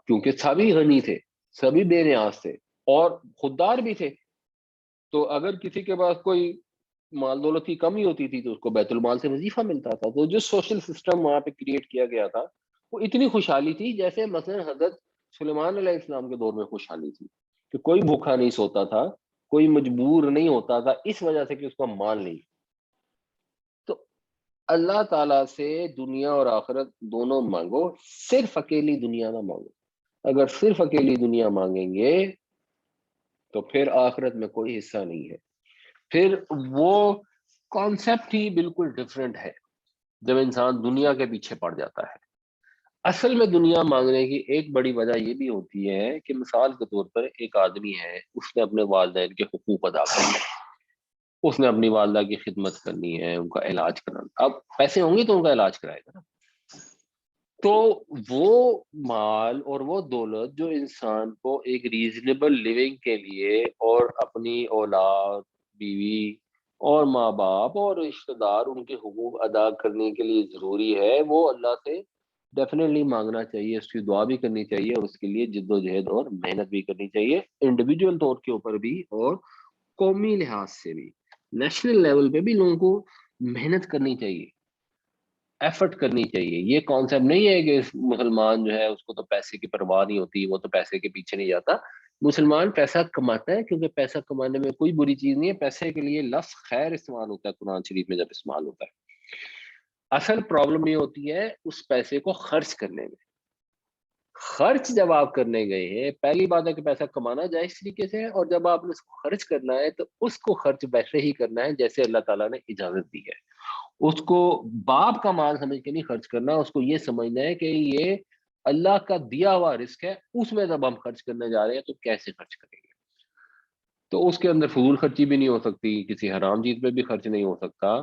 کیونکہ سبھی غنی تھے, سبھی بے نیاز تھے اور خوددار بھی تھے. تو اگر کسی کے پاس کوئی مال دولت کی کمی ہوتی تھی تو اس کو بیت المال سے وظیفہ ملتا تھا. تو جو سوشل سسٹم وہاں پہ کریٹ کیا گیا تھا وہ اتنی خوشحالی تھی جیسے مثلا حضرت سلیمان علیہ السلام کے دور میں خوشحالی تھی کہ کوئی بھوکا نہیں سوتا تھا, کوئی مجبور نہیں ہوتا تھا اس وجہ سے کہ اس کا مال نہیں. تو اللہ تعالیٰ سے دنیا اور آخرت دونوں مانگو, صرف اکیلی دنیا نہ مانگو. اگر صرف اکیلی دنیا مانگیں گے تو پھر آخرت میں کوئی حصہ نہیں ہے. پھر وہ کانسیپٹ ہی بالکل ڈفرینٹ ہے جب انسان دنیا کے پیچھے پڑ جاتا ہے. اصل میں دنیا مانگنے کی ایک بڑی وجہ یہ بھی ہوتی ہے کہ مثال کے طور پر ایک آدمی ہے, اس نے اپنے والدین کے حقوق ادا کرنے, اس نے اپنی والدہ کی خدمت کرنی ہے, ان کا علاج کرانا. اب پیسے ہوں گے تو ان کا علاج کرائے گا نا. تو وہ مال اور وہ دولت جو انسان کو ایک ریزنیبل لیونگ کے لیے اور اپنی اولاد, بیوی اور ماں باپ اور رشتہ دار ان کے حقوق ادا کرنے کے لیے ضروری ہے, وہ اللہ سے ڈیفینیٹلی مانگنا چاہیے, اس کی دعا بھی کرنی چاہیے, اور اس کے لیے جد و جہد اور محنت بھی کرنی چاہیے, انڈیویجول طور کے اوپر بھی اور قومی لحاظ سے بھی, نیشنل لیول پہ بھی لوگوں کو محنت کرنی چاہیے, ایفرٹ کرنی چاہیے. یہ کانسیپٹ نہیں ہے کہ مسلمان جو ہے اس کو تو پیسے کی پرواہ نہیں ہوتی, وہ تو پیسے کے پیچھے نہیں جاتا. مسلمان پیسہ کماتا ہے کیونکہ پیسہ کمانے میں کوئی بری چیز نہیں ہے. پیسے کے لیے لفظ خیر استعمال ہوتا ہے قرآن شریف میں جب استعمال ہوتا ہے. اصل پرابلم یہ ہوتی ہے اس پیسے کو خرچ کرنے میں. خرچ جب آپ کرنے گئے ہیں, پہلی بات ہے کہ پیسہ کمانا جائز طریقے سے ہے, اور جب آپ نے اس کو خرچ کرنا ہے تو اس کو خرچ ویسے ہی کرنا ہے جیسے اللہ تعالیٰ نے اجازت دی ہے. اس کو باپ کا مال سمجھ کے نہیں خرچ کرنا, اس کو یہ سمجھنا ہے کہ یہ اللہ کا دیا ہوا رزق ہے, اس میں جب ہم خرچ کرنے جا رہے ہیں تو کیسے خرچ کریں گے. تو اس کے اندر فضول خرچی بھی نہیں ہو سکتی, کسی حرام چیز پہ بھی خرچ نہیں ہو سکتا.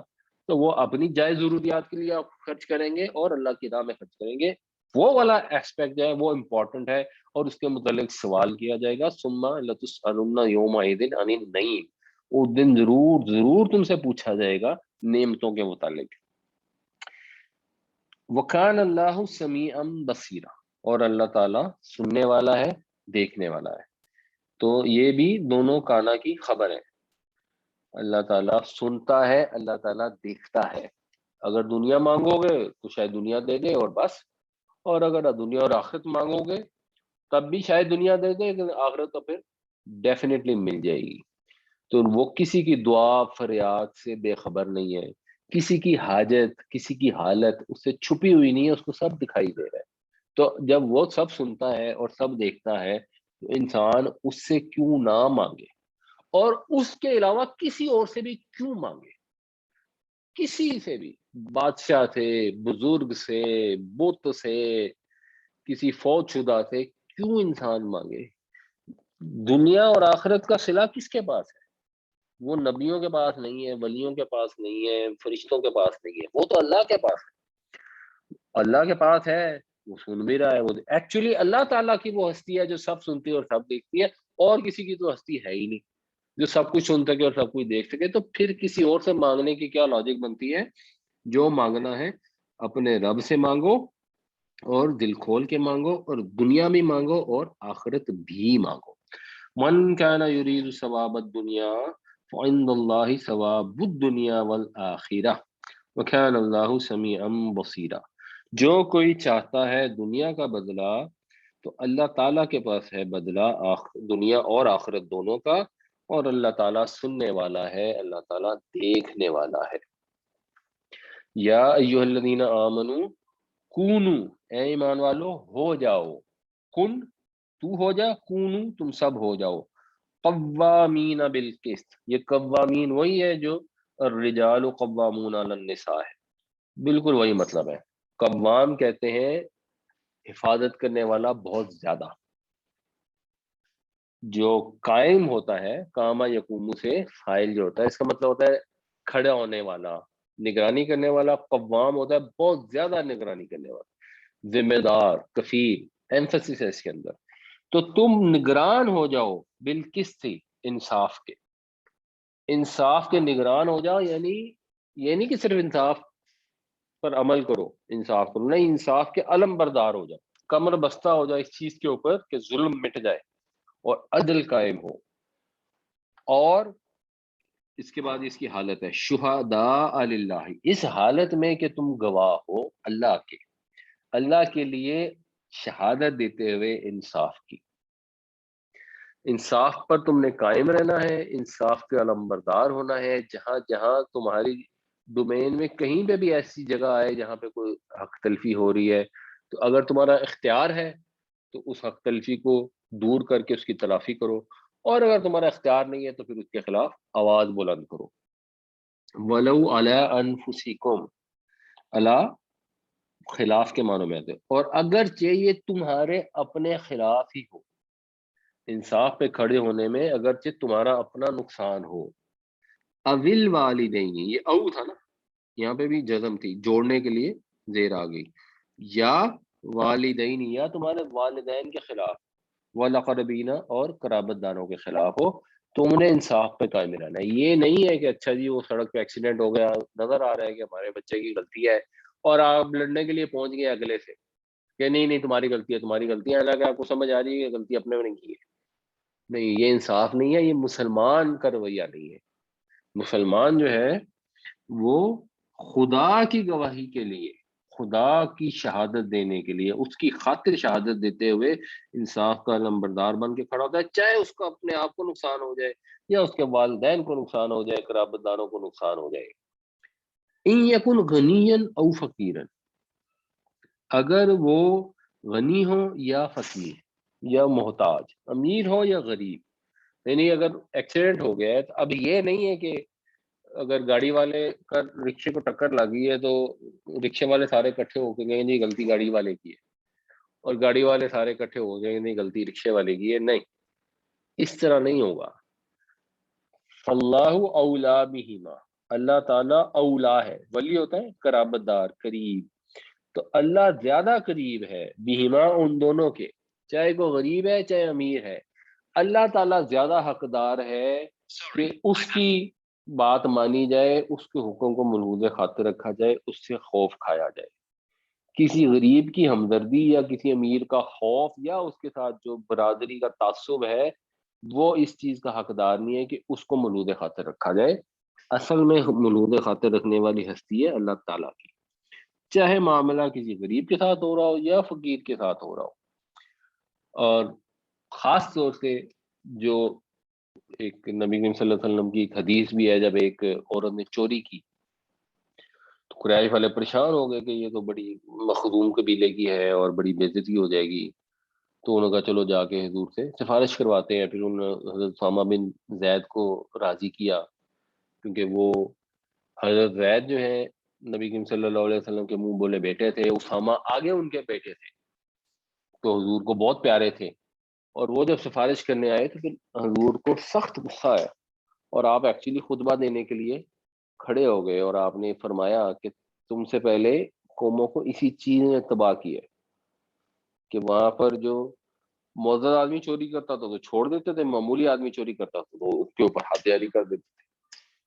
تو وہ اپنی جائز ضروریات کے لیے آپ خرچ کریں گے اور اللہ کی راہ میں خرچ کریں گے. وہ والا ایسپیکٹ جو ہے وہ امپورٹنٹ ہے, اور اس کے متعلق سوال کیا جائے گا, ثم لتسألن یومئذ عن النعیم, اس دن ضرور ضرور تم سے پوچھا جائے گا نعمتوں کے متعلق. وکان اللہ سمیعا بصیرا, اور اللہ تعالیٰ سننے والا ہے, دیکھنے والا ہے. تو یہ بھی دونوں کانا کی خبر ہے. اللہ تعالیٰ سنتا ہے, اللہ تعالیٰ دیکھتا ہے. اگر دنیا مانگو گے تو شاید دنیا دے دے اور بس, اور اگر دنیا اور آخرت مانگو گے تب بھی شاید دنیا دے دے, لیکن آخرت تو پھر ڈیفینیٹلی مل جائے گی. تو وہ کسی کی دعا فریاد سے بے خبر نہیں ہے, کسی کی حاجت, کسی کی حالت اس سے چھپی ہوئی نہیں ہے, اس کو سب دکھائی دے رہا ہے. تو جب وہ سب سنتا ہے اور سب دیکھتا ہے تو انسان اس سے کیوں نہ مانگے, اور اس کے علاوہ کسی اور سے بھی کیوں مانگے. کسی سے بھی, بادشاہ سے, بزرگ سے, بت سے, کسی فوج شدہ سے کیوں انسان مانگے. دنیا اور آخرت کا صلہ کس کے پاس ہے؟ وہ نبیوں کے پاس نہیں ہے, ولیوں کے پاس نہیں ہے, فرشتوں کے پاس نہیں ہے, وہ تو اللہ کے پاس ہے. اللہ کے پاس ہے, وہ سن بھی رہا ہے. وہ ایکچولی اللہ تعالیٰ کی وہ ہستی ہے جو سب سنتی ہے اور سب دیکھتی ہے, اور کسی کی تو ہستی ہے ہی نہیں جو سب کچھ سن سکے اور سب کچھ دیکھ سکے. تو پھر کسی اور سے مانگنے کی کیا لاجک بنتی ہے؟ جو مانگنا ہے اپنے رب سے مانگو, اور دل کھول کے مانگو, اور دنیا بھی مانگو اور آخرت بھی مانگو. من کان یرید ثواب الدنیا فعند اللہ ثواب الدنیا والآخرہ وکان اللہ سمیعا بصیرا. جو کوئی چاہتا ہے دنیا کا بدلہ تو اللہ تعالیٰ کے پاس ہے بدلہ دنیا اور آخرت دونوں کا, اور اللہ تعالیٰ سننے والا ہے, اللہ تعالیٰ دیکھنے والا ہے. یا ایھا الذین آمنوا کونو, اے ایمان والو ہو جاؤ, کن تو ہو جا, کونو تم سب ہو جاؤ, قوامین بالقسط. یہ قوامین وہی ہے جو الرجال قوامون علی النساء ہے, بالکل وہی مطلب ہے. قوام کہتے ہیں حفاظت کرنے والا بہت زیادہ. جو قائم ہوتا ہے, قامہ یقومو سے فاعل جو ہوتا ہے, اس کا مطلب ہوتا ہے کھڑا ہونے والا, نگرانی کرنے والا. قوام ہوتا ہے بہت زیادہ نگرانی کرنے والا, ذمہ دار, کفیل, ایمفسس ہے اس کے اندر. تو تم نگران ہو جاؤ بالقسط, انصاف کے. انصاف کے نگران ہو جاؤ, یعنی یہ نہیں کہ صرف انصاف پر عمل کرو, انصاف کرو نہیں, انصاف کے علم بردار ہو جاؤ, کمر بستہ ہو جاؤ اس چیز کے اوپر کہ ظلم مٹ جائے اور عدل قائم ہو. اور اس کے بعد اس کی حالت ہے شہداء للہ، اس حالت میں کہ تم گواہ ہو اللہ کے لیے شہادت دیتے ہوئے انصاف کی، انصاف پر تم نے قائم رہنا ہے، انصاف کے علمبردار ہونا ہے، جہاں جہاں تمہاری ڈومین میں کہیں پہ بھی ایسی جگہ آئے جہاں پہ کوئی حق تلفی ہو رہی ہے، تو اگر تمہارا اختیار ہے تو اس حق تلفی کو دور کر کے اس کی تلافی کرو، اور اگر تمہارا اختیار نہیں ہے تو پھر اس کے خلاف آواز بلند کرو۔ وَلَوْ عَلَىٰ أَنفُسِكُمْ، علی خلاف کے معنوں میں آتے ہیں، اور اگرچہ یہ تمہارے اپنے خلاف ہی ہو، انصاف پہ کھڑے ہونے میں اگرچہ تمہارا اپنا نقصان ہو، اول والدین، یہ او تھا نا، یہاں پہ بھی جزم تھی، جوڑنے کے لیے زیر آ گئی، یا والدین، یا تمہارے والدین کے خلاف، والاقربین، اور قرابت داروں کے خلاف ہو، تم نے انصاف پہ قائم رہنا ہے۔ یہ نہیں ہے کہ اچھا جی وہ سڑک پہ ایکسیڈنٹ ہو گیا، نظر آ رہا ہے کہ ہمارے بچے کی غلطی ہے، اور آپ لڑنے کے لیے پہنچ گئے اگلے سے کہ نہیں نہیں تمہاری غلطی ہے، تمہاری غلطی ہے، حالانکہ آپ کو سمجھ آ رہی ہے کہ غلطی اپنے میں نہیں کی ہے۔ نہیں، یہ انصاف نہیں ہے، یہ مسلمان کا رویہ نہیں ہے۔ مسلمان جو ہے وہ خدا کی گواہی کے لیے، خدا کی شہادت دینے کے لیے، اس کی خاطر شہادت دیتے ہوئے انصاف کا نمبردار بن کے کھڑا ہوتا ہے، چاہے اس کو اپنے آپ کو نقصان ہو جائے، یا اس کے والدین کو نقصان ہو جائے، قرابت داروں کو نقصان ہو جائے۔ ان یکن غنیا او فقیرا، اگر وہ غنی ہو یا فقیر یا محتاج، امیر ہو یا غریب، یعنی اگر ایکسیڈنٹ ہو گیا ہے تو اب یہ نہیں ہے کہ اگر گاڑی والے کا رکشے کو ٹکر لگی ہے تو رکشے والے سارے اکٹھے ہو کے گئے نہیں غلطی گاڑی والے کی ہے، اور گاڑی والے سارے اکٹھے ہو گئے نہیں غلطی رکشے والے کی ہے، نہیں، اس طرح نہیں ہوگا۔ اللہ اولا بہما، اللہ تعالیٰ اولا ہے، ولی ہوتا ہے قرابت دار، قریب، تو اللہ زیادہ قریب ہے بہما، ان دونوں کے، چاہے وہ غریب ہے چاہے امیر ہے، اللہ تعالیٰ زیادہ حقدار ہے کہ اس کی بات مانی جائے، اس کے حکم کو ملحوظ خاطر رکھا جائے، اس سے خوف کھایا جائے۔ کسی غریب کی ہمدردی یا کسی امیر کا خوف یا اس کے ساتھ جو برادری کا تعصب ہے، وہ اس چیز کا حقدار نہیں ہے کہ اس کو ملحوظ خاطر رکھا جائے۔ اصل میں ملحوظ خاطر رکھنے والی ہستی ہے اللہ تعالیٰ کی، چاہے معاملہ کسی غریب کے ساتھ ہو رہا ہو یا فقیر کے ساتھ ہو رہا ہو۔ اور خاص طور سے جو ایک نبی کریم صلی اللہ علیہ وسلم کی ایک حدیث بھی ہے، جب ایک عورت نے چوری کی تو قریش والے پریشان ہو گئے کہ یہ تو بڑی مخدوم قبیلے کی ہے اور بڑی بے عزتی ہو جائے گی، تو انہوں نے کہا چلو جا کے حضور سے سفارش کرواتے ہیں۔ پھر انہوں نے حضرت اسامہ بن زید کو راضی کیا، کیونکہ وہ حضرت زید جو ہے نبی کریم صلی اللہ علیہ وسلم کے منہ بولے بیٹے تھے، اسامہ آگے ان کے بیٹے تھے، تو حضور کو بہت پیارے تھے، اور وہ جب سفارش کرنے آئے تو پھر حضور کو سخت غصہ آیا، اور آپ ایکچولی خطبہ دینے کے لیے کھڑے ہو گئے، اور آپ نے فرمایا کہ تم سے پہلے قوموں کو اسی چیز نے تباہ کیا ہے، کہ وہاں پر جو معزز آدمی چوری کرتا تھا تو چھوڑ دیتے تھے، معمولی آدمی چوری کرتا تھا تو اس کے اوپر ہاتھ جاری کر دیتے تھے،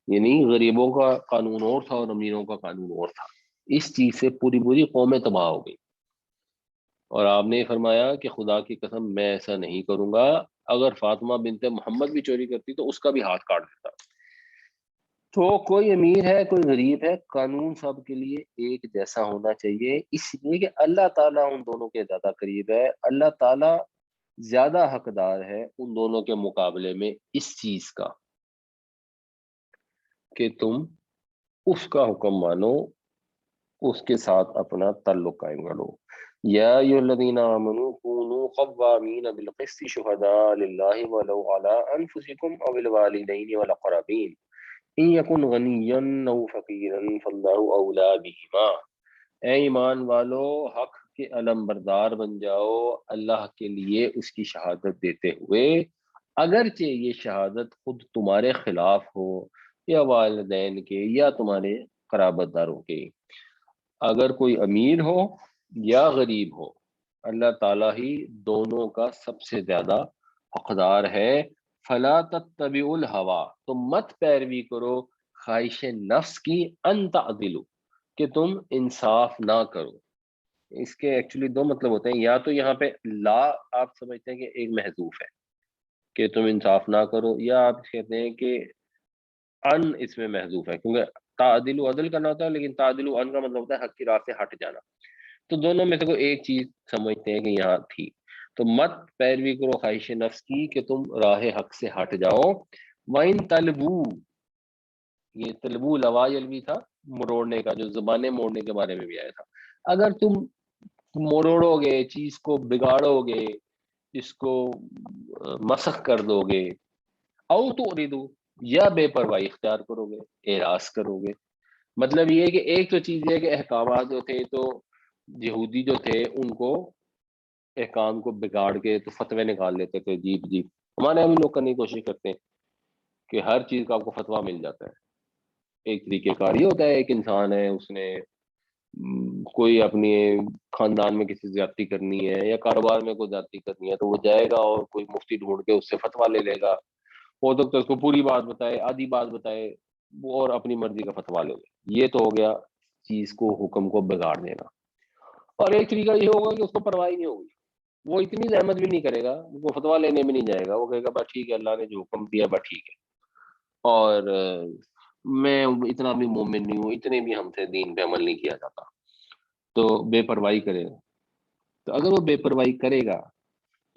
یعنی غریبوں کا قانون اور تھا اور امیروں کا قانون اور تھا۔ اس چیز سے پوری پوری قومیں تباہ ہو گئی، اور آپ نے فرمایا کہ خدا کی قسم میں ایسا نہیں کروں گا، اگر فاطمہ بنت محمد بھی چوری کرتی تو اس کا بھی ہاتھ کاٹ دیتا۔ تو کوئی امیر ہے کوئی غریب ہے، قانون سب کے لیے ایک جیسا ہونا چاہیے، اس لیے کہ اللہ تعالیٰ ان دونوں کے زیادہ قریب ہے، اللہ تعالیٰ زیادہ حقدار ہے ان دونوں کے مقابلے میں اس چیز کا کہ تم اس کا حکم مانو، اس کے ساتھ اپنا تعلق قائم کرو۔ یا ایھا الذین آمنوا کونوا قوامین بالقسط شہداء للہ ولو علی انفسکم او الوالدین والاقربین ان یکن غنیا او فقیرا فاللہ اولی بہما۔ اے ایمان والو، حق کے علمبردار بن جاؤ اللہ کے لیے اس کی شہادت دیتے ہوئے، اگرچہ یہ شہادت خود تمہارے خلاف ہو، یا والدین کے یا تمہارے قرابت داروں کے، اگر کوئی امیر ہو یا غریب ہو، اللہ تعالیٰ ہی دونوں کا سب سے زیادہ حقدار ہے۔ فلا تتبعوا الہوا، تم مت پیروی کرو خواہش نفس کی، ان تعدلوا، کہ تم انصاف نہ کرو۔ اس کے ایکچولی دو مطلب ہوتے ہیں، یا تو یہاں پہ لا آپ سمجھتے ہیں کہ ایک محذوف ہے کہ تم انصاف نہ کرو، یا آپ کہتے ہیں کہ ان اس میں محذوف ہے کیونکہ تعدل عدل کرنا ہوتا ہے، لیکن تعدل ان کا مطلب ہوتا ہے حق کی راہ سے ہٹ جانا. تو دونوں میں سے کوئی ایک چیز سمجھتے ہیں کہ یہاں تھی. تو مت پیروی کرو خواہش نفس کی کہ تم راہ حق سے ہٹ جاؤ. وَإِن تَلْبُوا، یہ تلبو لوایل تھا مروڑنے کا، جو زبانیں موڑنے کے بارے میں بھی آیا تھا. اگر تم مروڑو گے، چیز کو بگاڑو گے، اس کو مسخ کر دو گے، او تُعْرِضُوا، یا بے پرواہی اختیار کرو گے، اعراض کرو گے. مطلب یہ ہے کہ ایک تو چیز یہ ہے کہ احکامات جو تھے، تو یہودی جو تھے ان کو احکام کو بگاڑ کے تو فتوے نکال لیتے تھے عجیب عجیب. ہمارے ہم لوگ کرنے کی کوشش کرتے ہیں کہ ہر چیز کا آپ کو فتویٰ مل جاتا ہے. ایک طریقہ کار یہ ہوتا ہے، ایک انسان ہے، اس نے کوئی اپنی خاندان میں کسی زیادتی کرنی ہے یا کاروبار میں کوئی زیادتی کرنی ہے، تو وہ جائے گا اور کوئی مفتی ڈھونڈ کے اس سے فتویٰ لے لے گا. ہو سکتا ہے اس کو پوری بات بتائے، آدھی بات بتائے، وہ اور اپنی مرضی کا فتویٰ لے لے. یہ تو ہو گیا چیز کو، حکم کو بگاڑ دینا. اور ایک طریقہ یہ ہوگا کہ اس کو پرواہ نہیں ہوگی، وہ اتنی زحمت بھی نہیں کرے گا، وہ فتویٰ لینے بھی نہیں جائے گا. وہ کہے گا بس ٹھیک ہے، اللہ نے جو حکم دیا بس ٹھیک ہے، اور میں اتنا بھی مومن نہیں ہوں، اتنے بھی ہم سے دین پہ عمل نہیں کیا جاتا. تو بے پرواہی کرے گا. تو اگر وہ بے پرواہی کرے گا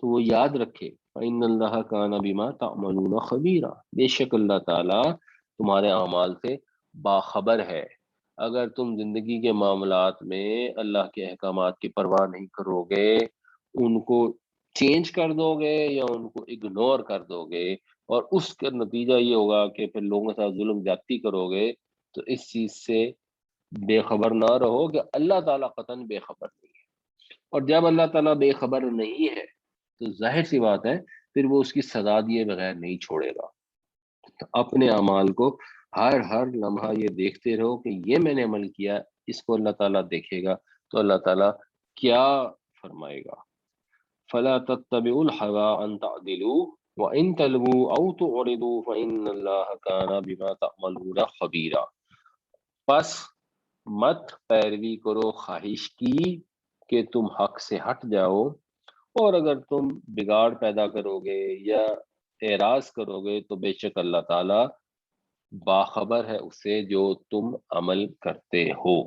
تو وہ یاد رکھے فَإِنَّ اللَّهَ كَانَ بِمَا تَعْمَلُونَ خَبِيرًا، بے شک اللہ تعالیٰ تمہارے اعمال سے باخبر ہے. اگر تم زندگی کے معاملات میں اللہ کے احکامات کی پرواہ نہیں کرو گے، ان کو چینج کر دو گے یا ان کو اگنور کر دو گے، اور اس کا نتیجہ یہ ہوگا کہ پھر لوگوں کے ساتھ ظلم زیادتی کرو گے، تو اس چیز سے بے خبر نہ رہو کہ اللہ تعالیٰ قطعاً بے خبر نہیں ہے. اور جب اللہ تعالیٰ بے خبر نہیں ہے تو ظاہر سی بات ہے پھر وہ اس کی سزا دیے بغیر نہیں چھوڑے گا. تو اپنے اعمال کو ہر لمحہ یہ دیکھتے رہو کہ یہ میں نے عمل کیا، اس کو اللہ تعالیٰ دیکھے گا تو اللہ تعالیٰ کیا فرمائے گا. فلا تتبعوا الهوى ان تعدلوا وان تلووا او تعرضوا فان الله كان بما تعملون خبيرا. پس مت پیروی کرو خواہش کی کہ تم حق سے ہٹ جاؤ، اور اگر تم بگاڑ پیدا کرو گے یا اعراض کرو گے تو بے شک اللہ تعالی باخبر ہے اس سے جو تم عمل کرتے ہو.